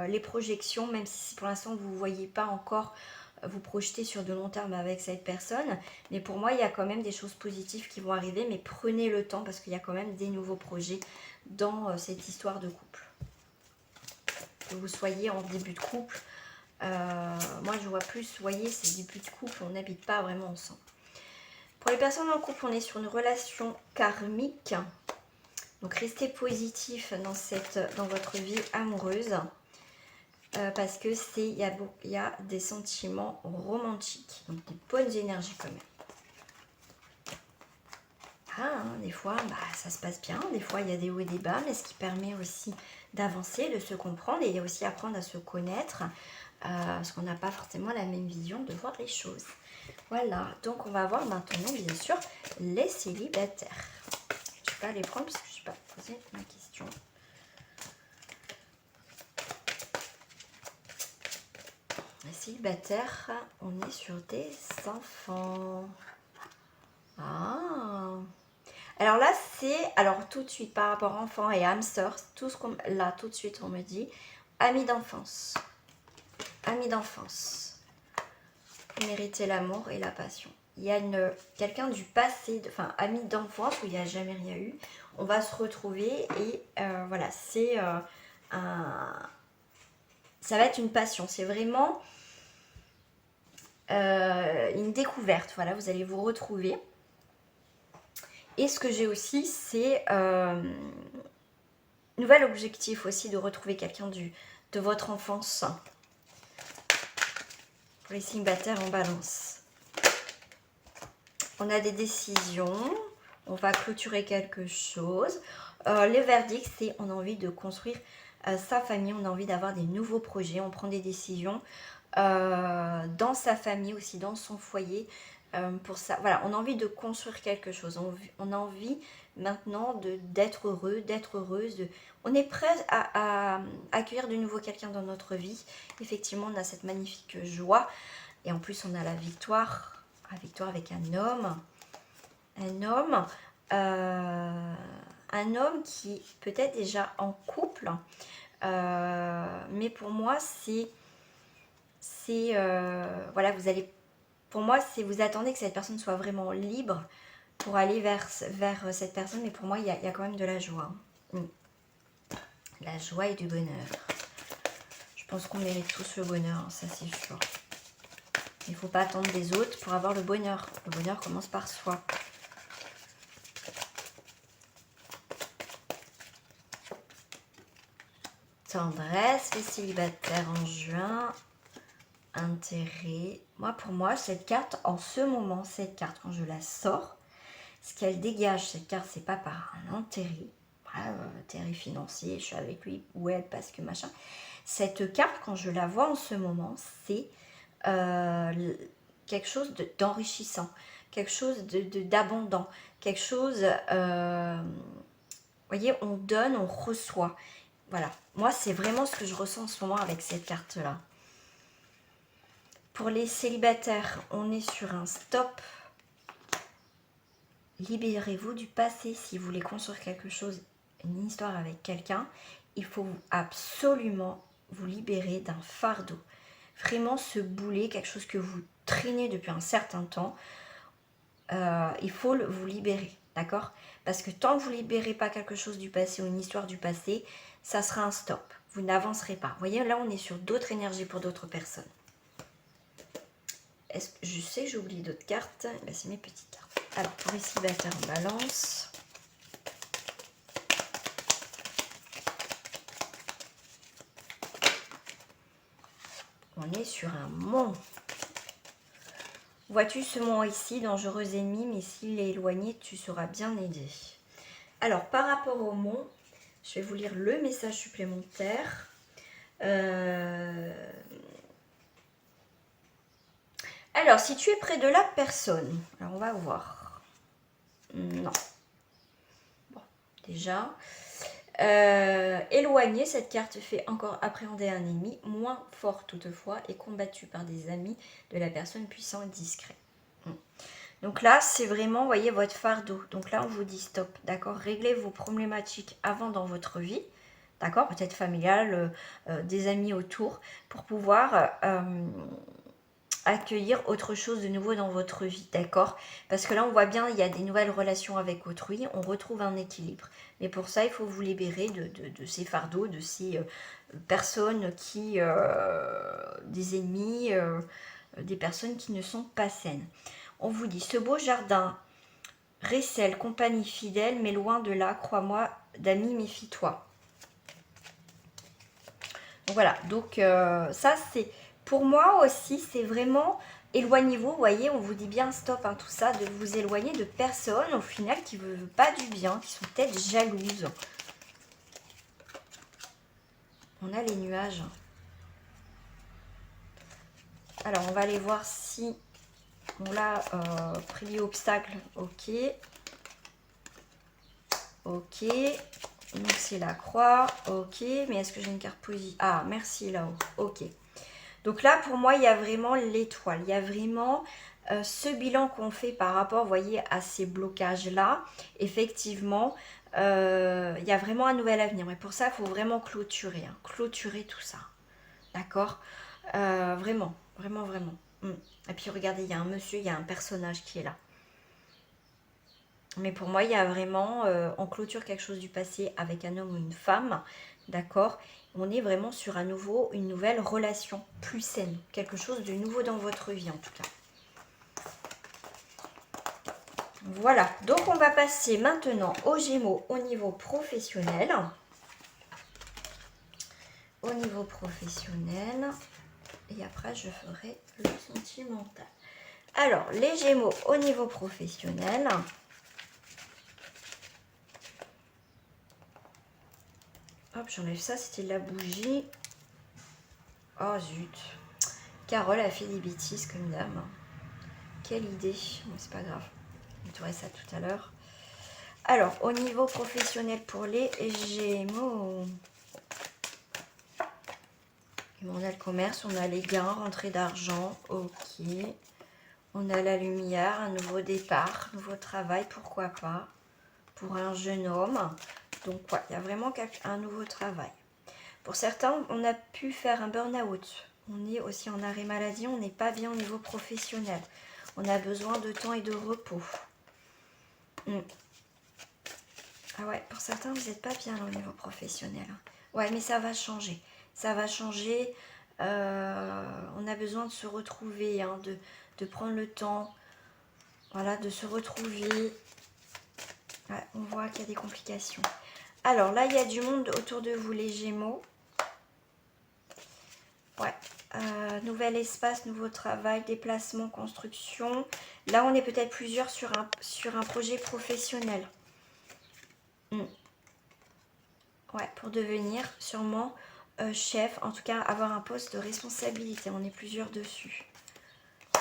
les projections, même si pour l'instant vous ne voyez pas encore vous projeter sur de long terme avec cette personne, mais pour moi il y a quand même des choses positives qui vont arriver, mais prenez le temps parce qu'il y a quand même des nouveaux projets dans cette histoire de couple. Que vous soyez en début de couple, moi je vois plus, vous voyez, c'est début de couple, on n'habite pas vraiment ensemble. Pour les personnes en couple, on est sur une relation karmique. Donc restez positif dans votre vie amoureuse parce que il y a des sentiments romantiques, donc des bonnes énergies quand même. Des fois, ça se passe bien, des fois il y a des hauts et des bas, mais ce qui permet aussi d'avancer, de se comprendre et aussi apprendre à se connaître parce qu'on n'a pas forcément la même vision de voir les choses. Voilà, donc on va voir maintenant bien sûr les célibataires. Je ne vais pas les prendre parce que je n'ai pas posé ma question. Les célibataires, on est sur des enfants. Alors là, alors tout de suite, par rapport à enfants et hamsters, là, tout de suite, on me dit amis d'enfance. Amis d'enfance. Vous méritez l'amour et la passion. Il y a quelqu'un du passé, ami d'enfance où il n'y a jamais rien eu. On va se retrouver et voilà, ça va être une passion. C'est vraiment une découverte. Voilà, vous allez vous retrouver. Et ce que j'ai aussi, c'est nouvel objectif aussi de retrouver quelqu'un de votre enfance. Pour les célibataires en balance. On a des décisions, on va clôturer quelque chose. Le verdict, c'est on a envie de construire sa famille, on a envie d'avoir des nouveaux projets, on prend des décisions dans sa famille aussi, dans son foyer. Pour ça, voilà, on a envie de construire quelque chose, on a envie maintenant d'être heureux, d'être heureuse, on est prêt à accueillir de nouveau quelqu'un dans notre vie. Effectivement, on a cette magnifique joie et en plus on a la victoire avec un homme qui peut être déjà en couple, mais pour moi voilà, pour moi, vous attendez que cette personne soit vraiment libre pour aller vers cette personne. Mais pour moi, il y a quand même de la joie. La joie et du bonheur. Je pense qu'on mérite tous le bonheur, ça c'est sûr. Il ne faut pas attendre des autres pour avoir le bonheur. Le bonheur commence par soi. Tendresse, les célibataires en juin. Intérêt. Pour moi, cette carte, en ce moment, quand je la sors, ce qu'elle dégage, cette carte, c'est pas par un intérêt, intérêt financier, je suis avec lui ou elle parce que machin. Cette carte, quand je la vois en ce moment, c'est quelque chose d'enrichissant, quelque chose d'abondant, quelque chose, vous voyez, on donne, on reçoit. Voilà, moi, c'est vraiment ce que je ressens en ce moment avec cette carte-là. Pour les célibataires, on est sur un stop. libérez-vous du passé. Si vous voulez construire quelque chose, une histoire avec quelqu'un, il faut absolument vous libérer d'un fardeau. Vraiment ce boulet, quelque chose que vous traînez depuis un certain temps, il faut vous libérer, d'accord? Parce que tant que vous ne libérez pas quelque chose du passé ou une histoire du passé, ça sera un stop. Vous n'avancerez pas. Vous voyez, là, on est sur d'autres énergies pour d'autres personnes. Je sais que j'ai oublié d'autres cartes. Ben, c'est mes petites cartes. Alors, pour les célibataires en balance. On est sur un mont. Vois-tu ce mont ici, dangereux ennemi, mais s'il est éloigné, tu seras bien aidé. Alors, par rapport au mont, je vais vous lire le message supplémentaire. Alors, si tu es près de la personne, alors on va voir. Non. Bon, déjà. Éloigné, cette carte fait encore appréhender un ennemi, moins fort toutefois, et combattu par des amis de la personne puissant et discret. Donc là, c'est vraiment, vous voyez, votre fardeau. Donc là, on vous dit stop, d'accord? Réglez vos problématiques avant dans votre vie, d'accord? Peut-être familiale, des amis autour, pour pouvoir accueillir autre chose de nouveau dans votre vie, d'accord? Parce que là, on voit bien, il y a des nouvelles relations avec autrui, on retrouve un équilibre. Mais pour ça, il faut vous libérer de ces fardeaux, de ces personnes qui... des ennemis, des personnes qui ne sont pas saines. On vous dit, ce beau jardin récèle compagnie fidèle, mais loin de là, crois-moi, d'amis, méfie-toi. Donc voilà, donc ça c'est... Pour moi aussi, c'est vraiment, éloignez-vous, vous voyez, on vous dit bien stop, hein, tout ça, de vous éloigner de personnes, au final, qui ne veulent pas du bien, qui sont peut-être jalouses. On a les nuages. Alors, on va aller voir si on l'a pris obstacle. Ok. Ok. Donc, c'est la croix. Ok. Mais est-ce que j'ai une carte positive? Ah, merci là-haut. Ok. Donc là, pour moi, il y a vraiment l'étoile. Il y a vraiment ce bilan qu'on fait par rapport, vous voyez, à ces blocages-là. Effectivement, il y a vraiment un nouvel avenir. Mais pour ça, il faut vraiment clôturer. Hein, clôturer tout ça. D'accord? Vraiment, vraiment, vraiment. Et puis, regardez, il y a un monsieur, il y a un personnage qui est là. Mais pour moi, il y a vraiment, on clôture quelque chose du passé avec un homme ou une femme. D'accord? On est vraiment sur une nouvelle relation plus saine. Quelque chose de nouveau dans votre vie en tout cas. Voilà, donc on va passer maintenant aux Gémeaux au niveau professionnel. Au niveau professionnel. Et après, je ferai le sentimental. Alors, les Gémeaux au niveau professionnel. Hop, j'enlève ça, c'était de la bougie. Oh zut. Carole a fait des bêtises comme dame. Quelle idée. Bon, c'est pas grave. Je nettoierai ça tout à l'heure. Alors, au niveau professionnel pour les Gémeaux. On a le commerce, on a les gains, rentrée d'argent. Ok. On a la lumière, un nouveau départ, nouveau travail, pourquoi pas. Pour un jeune homme. Donc, ouais, il y a vraiment un nouveau travail. Pour certains, on a pu faire un burn-out. On est aussi en arrêt maladie, on n'est pas bien au niveau professionnel. On a besoin de temps et de repos. Ah ouais, pour certains, vous n'êtes pas bien au niveau professionnel. Ouais, mais ça va changer. Ça va changer. On a besoin de se retrouver, hein, de prendre le temps, voilà, de se retrouver. Ouais, on voit qu'il y a des complications. Alors là, il y a du monde autour de vous, les Gémeaux. Ouais. Nouvel espace, nouveau travail, déplacement, construction. Là, on est peut-être plusieurs sur un projet professionnel. Ouais, pour devenir sûrement chef, en tout cas avoir un poste de responsabilité. On est plusieurs dessus.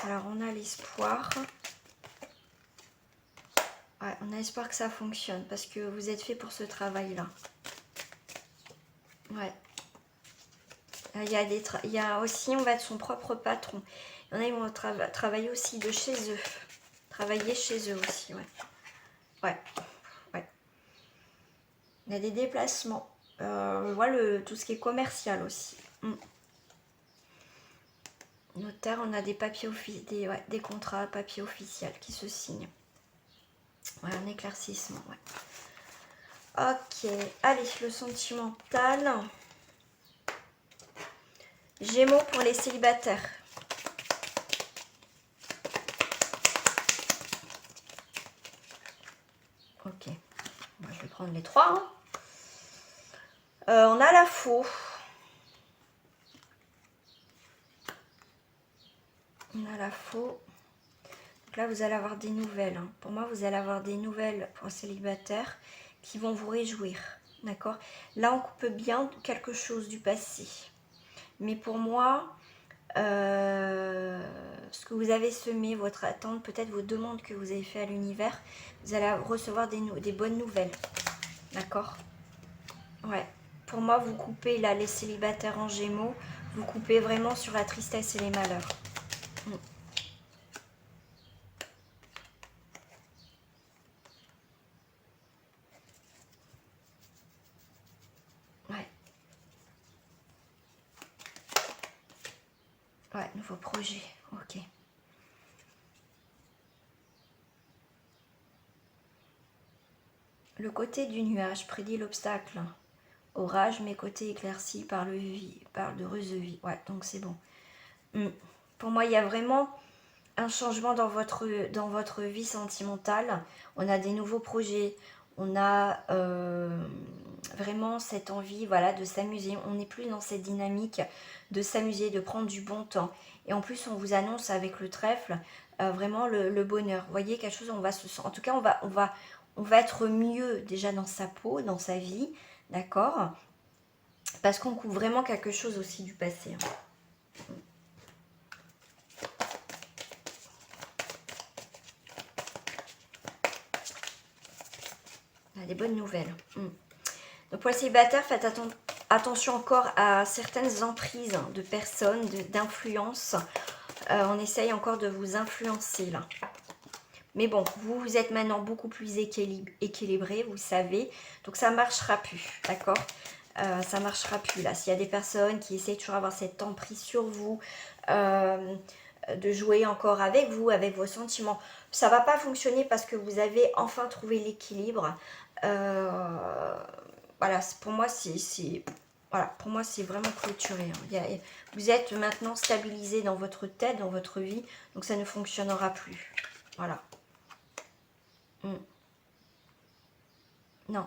Alors, on a l'espoir. Ouais, on a espoir que ça fonctionne parce que vous êtes fait pour ce travail-là. Ouais. Il y a aussi, on va être son propre patron. Il y en a, ils vont travailler aussi de chez eux. Travailler chez eux aussi, ouais. Ouais, ouais. Il y a des déplacements. Je vois tout ce qui est commercial aussi. Notaire, on a des papiers des contrats, papiers officiels qui se signent. Ouais, un éclaircissement, ouais. Ok, allez, le sentimental. Gémeaux pour les célibataires. Ok, moi je vais prendre les trois. Hein. On a la faux. On a la faux. Donc là, vous allez avoir des nouvelles. Hein. Pour moi, vous allez avoir des nouvelles pour un célibataire qui vont vous réjouir. D'accord? Là, on coupe bien quelque chose du passé. Mais pour moi, ce que vous avez semé, votre attente, peut-être vos demandes que vous avez fait à l'univers, vous allez recevoir des bonnes nouvelles. D'accord? Ouais. Pour moi, vous coupez là les célibataires en Gémeaux, vous coupez vraiment sur la tristesse et les malheurs. Ouais. Ouais, nouveau projet. Ok. Le côté du nuage prédit l'obstacle. Orage, mais côté éclairci par d'heureuse vie. Ouais, donc c'est bon. Pour moi, il y a vraiment un changement dans votre vie sentimentale. On a des nouveaux projets. On a vraiment cette envie, voilà, de s'amuser. On n'est plus dans cette dynamique de s'amuser, de prendre du bon temps. Et en plus, on vous annonce avec le trèfle vraiment le bonheur. Vous voyez, quelque chose, on va en tout cas, on va être mieux déjà dans sa peau, dans sa vie, d'accord? Parce qu'on couvre vraiment quelque chose aussi du passé. Hein. On a des bonnes nouvelles. Donc pour les célibataires, faites attention encore à certaines emprises de personnes, d'influence. On essaye encore de vous influencer là. Mais bon, vous êtes maintenant beaucoup plus équilibré, vous savez. Donc ça ne marchera plus, d'accord? Ça ne marchera plus là. S'il y a des personnes qui essayent toujours d'avoir cette emprise sur vous, de jouer encore avec vous, avec vos sentiments, ça ne va pas fonctionner parce que vous avez enfin trouvé l'équilibre. Voilà, pour moi, pour moi, c'est vraiment clôturé. Hein. Vous êtes maintenant stabilisé dans votre tête, dans votre vie, donc ça ne fonctionnera plus. Voilà. Non.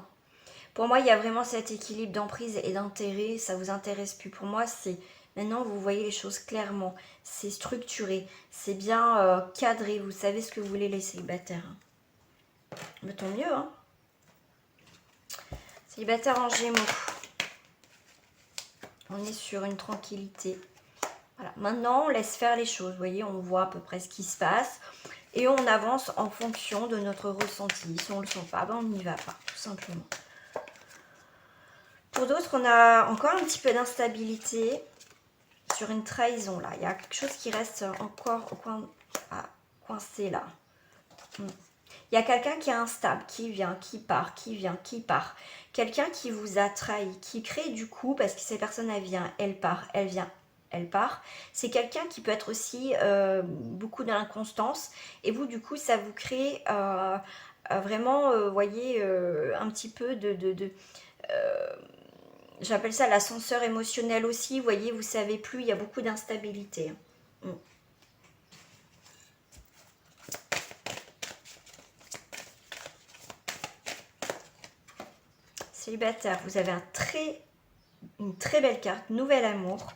Pour moi, il y a vraiment cet équilibre d'emprise et d'intérêt. Ça vous intéresse plus. Pour moi, c'est maintenant vous voyez les choses clairement. C'est structuré. C'est bien cadré. Vous savez ce que vous voulez les célibataires. Mais tant mieux. Hein. Célibataire en Gémeaux. On est sur une tranquillité. Voilà. Maintenant, on laisse faire les choses. Vous voyez, on voit à peu près ce qui se passe. Et on avance en fonction de notre ressenti. Si on ne le sent pas, ben on n'y va pas, tout simplement. Pour d'autres, on a encore un petit peu d'instabilité sur une trahison là. Il y a quelque chose qui reste encore coincé là. Il y a quelqu'un qui est instable, qui vient, qui part, qui vient, qui part. Quelqu'un qui vous a trahi, qui crée du coup, parce que cette personne elle vient, elle part, elle vient, elle part. C'est quelqu'un qui peut être aussi beaucoup dans l'inconstance. Et vous du coup ça vous crée vraiment, voyez, un petit peu j'appelle ça l'ascenseur émotionnel aussi. Vous voyez, vous savez plus, il y a beaucoup d'instabilité. Célibataire, vous avez une très belle carte, nouvel amour.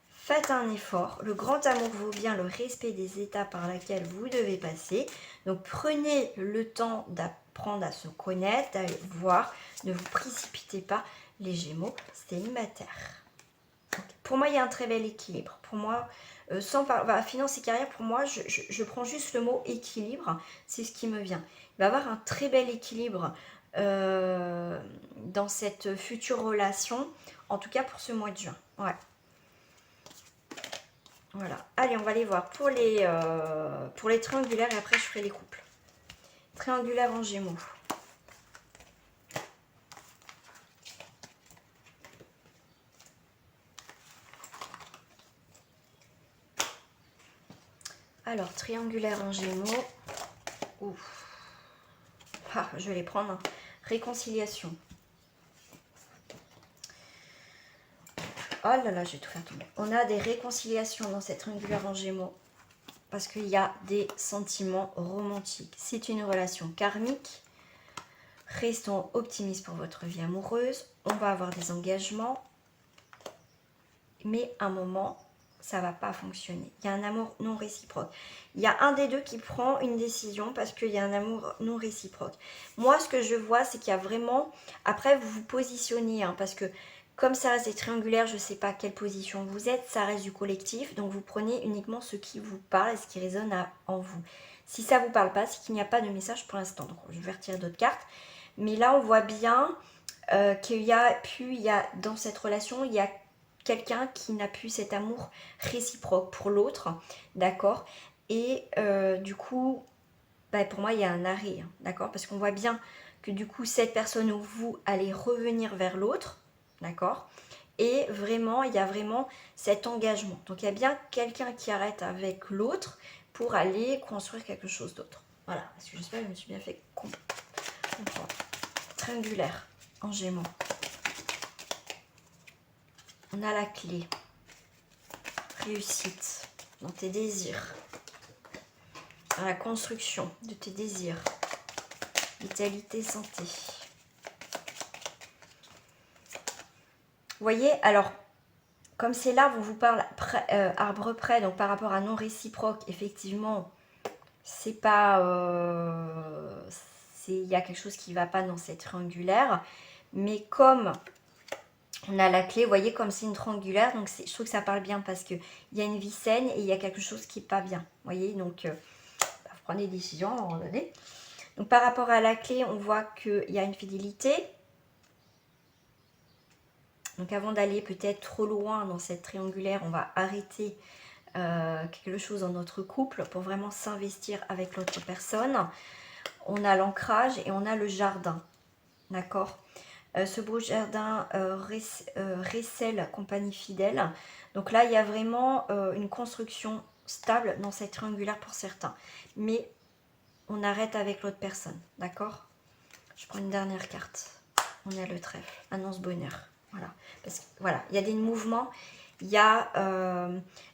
Faites un effort. Le grand amour vaut bien le respect des étapes par lesquelles vous devez passer. Donc prenez le temps d'apprendre à se connaître, d'aller voir. Ne vous précipitez pas, les Gémeaux célibataires. Pour moi, il y a un très bel équilibre. Pour moi, finance et carrière, pour moi, je prends juste le mot équilibre. C'est ce qui me vient. Il va y avoir un très bel équilibre dans cette future relation. En tout cas, pour ce mois de juin. Ouais. Voilà. Allez, on va aller voir pour les triangulaires et après, je ferai les couples. Triangulaire en Gémeaux. Alors, triangulaire en Gémeaux. Ouf. Ah, je vais les prendre. Réconciliation. Oh là là, je vais tout faire tomber. On a des réconciliations dans cette triangulaire en Gémeaux. Parce qu'il y a des sentiments romantiques. C'est une relation karmique. Restons optimistes pour votre vie amoureuse. On va avoir des engagements. Mais à un moment, ça ne va pas fonctionner. Il y a un amour non réciproque. Il y a un des deux qui prend une décision parce qu'il y a un amour non réciproque. Moi, ce que je vois, c'est qu'il y a vraiment... Après, vous vous positionnez, hein, parce que comme ça reste triangulaire, je ne sais pas quelle position vous êtes, ça reste du collectif. Donc, vous prenez uniquement ce qui vous parle et ce qui résonne en vous. Si ça ne vous parle pas, c'est qu'il n'y a pas de message pour l'instant. Donc, je vais retirer d'autres cartes. Mais là, on voit bien qu'il y a dans cette relation, il y a quelqu'un qui n'a plus cet amour réciproque pour l'autre, d'accord. Et du coup, bah, pour moi, il y a un arrêt, hein, d'accord, parce qu'on voit bien que du coup, cette personne ou vous allez revenir vers l'autre, d'accord. Et vraiment, il y a vraiment cet engagement. Donc, il y a bien quelqu'un qui arrête avec l'autre pour aller construire quelque chose d'autre. Voilà, parce que j'espère que je me suis bien fait comprendre. Triangulaire en Gémeaux. On a la clé. Réussite dans tes désirs. Dans la construction de tes désirs. Vitalité, santé. Vous voyez, alors, comme c'est là, on vous parle arbre près, donc par rapport à non réciproque, effectivement, c'est pas... il y a quelque chose qui ne va pas dans cette triangulaire. Mais comme on a la clé, vous voyez, comme c'est une triangulaire, donc je trouve que ça parle bien parce qu'il y a une vie saine et il y a quelque chose qui n'est pas bien. Vous voyez, donc vous prenez des décisions à un moment donné. Donc par rapport à la clé, on voit qu'il y a une fidélité. Donc avant d'aller peut-être trop loin dans cette triangulaire, on va arrêter quelque chose dans notre couple pour vraiment s'investir avec l'autre personne. On a l'ancrage et on a le jardin. D'accord. Ce beau jardin Ressel, compagnie fidèle. Donc là, il y a vraiment une construction stable dans cette triangulaire pour certains. Mais on arrête avec l'autre personne, d'accord. Je prends une dernière carte. On a le trèfle, annonce bonheur. Voilà, parce que voilà, il y a des mouvements. Il y a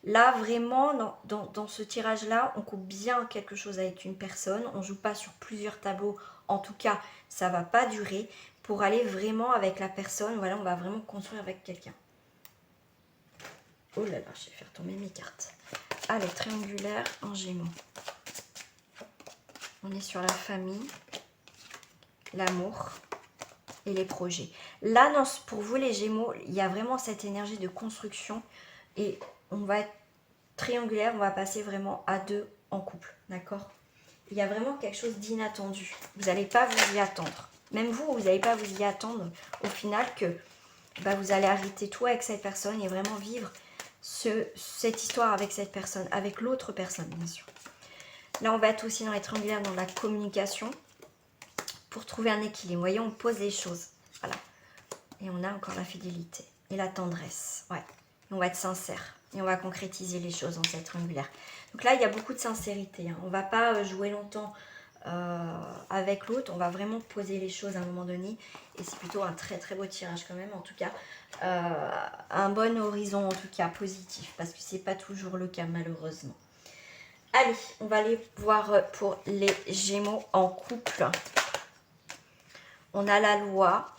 là vraiment dans ce tirage-là, on coupe bien quelque chose avec une personne. On ne joue pas sur plusieurs tableaux. En tout cas, ça ne va pas durer. Pour aller vraiment avec la personne, voilà, on va vraiment construire avec quelqu'un. Oh là là, je vais faire tomber mes cartes. Allez, triangulaire en Gémeaux. On est sur la famille, l'amour et les projets. Là, pour vous les Gémeaux, il y a vraiment cette énergie de construction et on va être triangulaire, on va passer vraiment à deux en couple, d'accord. Il y a vraiment quelque chose d'inattendu. Vous n'allez pas vous y attendre. Même vous n'allez pas vous y attendre au final que bah, vous allez arrêter tout avec cette personne et vraiment vivre cette histoire avec cette personne, avec l'autre personne, bien sûr. Là, on va être aussi dans les triangulaires, dans la communication pour trouver un équilibre. Vous voyez, on pose les choses. Voilà. Et on a encore la fidélité et la tendresse. Ouais. Et on va être sincère et on va concrétiser les choses dans cette triangulaire. Donc là, il y a beaucoup de sincérité. Hein. On ne va pas jouer longtemps avec l'autre. On va vraiment poser les choses à un moment donné. Et c'est plutôt un très très beau tirage quand même. En tout cas, un bon horizon en tout cas positif. Parce que ce n'est pas toujours le cas malheureusement. Allez, on va aller voir pour les Gémeaux en couple. On a la loi.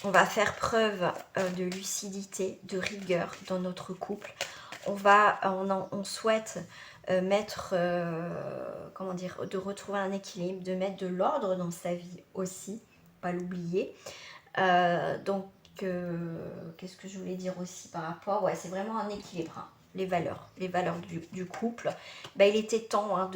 On va faire preuve de lucidité, de rigueur dans notre couple. On souhaite mettre, de retrouver un équilibre, de mettre de l'ordre dans sa vie aussi, pas l'oublier. Qu'est-ce que je voulais dire aussi par rapport, ouais, c'est vraiment un équilibre, hein, les valeurs du couple. Ben, il était temps hein,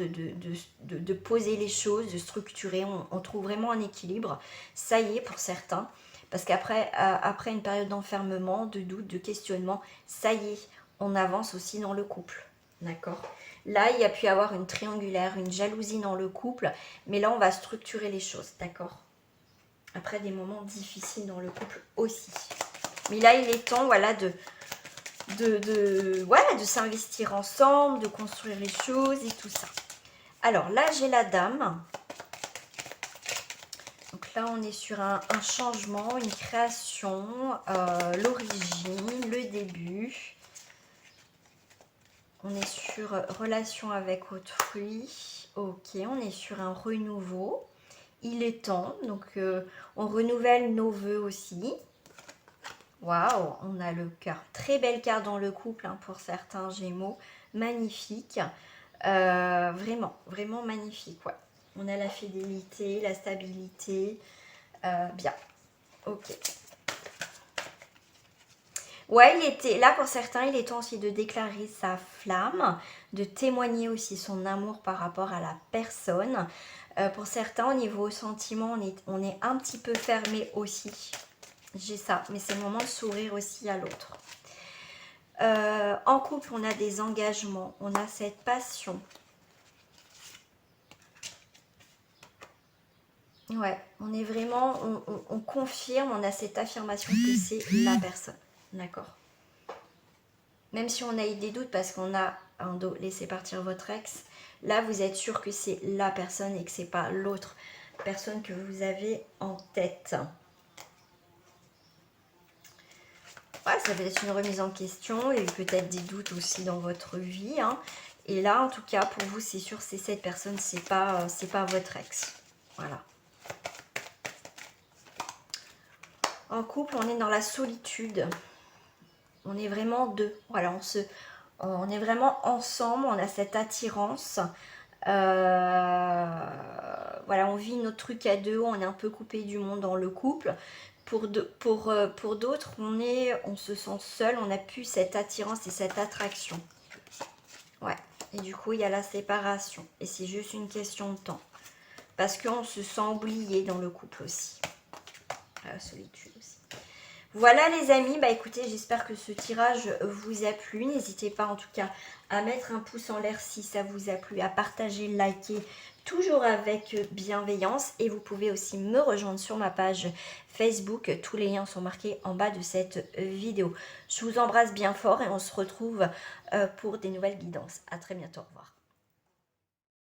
de poser les choses, de structurer. On trouve vraiment un équilibre. Ça y est pour certains. Parce qu'après après une période d'enfermement, de doute, de questionnement, ça y est, on avance aussi dans le couple. D'accord. Là, il y a pu y avoir une triangulaire, une jalousie dans le couple. Mais là, on va structurer les choses. D'accord. Après des moments difficiles dans le couple aussi. Mais là, il est temps voilà, voilà, de s'investir ensemble, de construire les choses et tout ça. Alors là, j'ai la dame. Donc là, on est sur un changement, une création, l'origine, le début. On est sur relation avec autrui. Ok, on est sur un renouveau. Il est temps. Donc, on renouvelle nos vœux aussi. Waouh, on a le cœur. Très belle carte dans le couple hein, pour certains Gémeaux. Magnifique. Vraiment, vraiment magnifique. Ouais. On a la fidélité, la stabilité. Bien. Ok. Ouais, il était là pour certains, il est temps aussi de déclarer sa flamme, de témoigner aussi son amour par rapport à la personne. Pour certains, au niveau sentiment, on est un petit peu fermé aussi. J'ai ça, mais c'est le moment de s'ouvrir aussi à l'autre. En couple, on a des engagements, on a cette passion. Ouais, on est vraiment, on confirme, on a cette affirmation que c'est la personne. D'accord. Même si on a eu des doutes parce qu'on a laissé partir votre ex, là vous êtes sûr que c'est la personne et que c'est pas l'autre personne que vous avez en tête. Ouais, ça peut être une remise en question, il y a eu peut-être des doutes aussi dans votre vie. Hein. Et là, en tout cas, pour vous, c'est sûr, c'est cette personne, c'est pas votre ex. Voilà. En couple, on est dans la solitude. On est vraiment deux. Voilà, on est vraiment ensemble, on a cette attirance. Voilà, on vit notre truc à deux, on est un peu coupé du monde dans le couple. Pour d'autres, on se sent seul, on n'a plus cette attirance et cette attraction. Ouais, et du coup, il y a la séparation. Et c'est juste une question de temps. Parce qu'on se sent oublié dans le couple aussi. La solitude aussi. Voilà les amis, bah écoutez, j'espère que ce tirage vous a plu. N'hésitez pas en tout cas à mettre un pouce en l'air si ça vous a plu, à partager, liker, toujours avec bienveillance. Et vous pouvez aussi me rejoindre sur ma page Facebook. Tous les liens sont marqués en bas de cette vidéo. Je vous embrasse bien fort et on se retrouve pour des nouvelles guidances. À très bientôt, au revoir.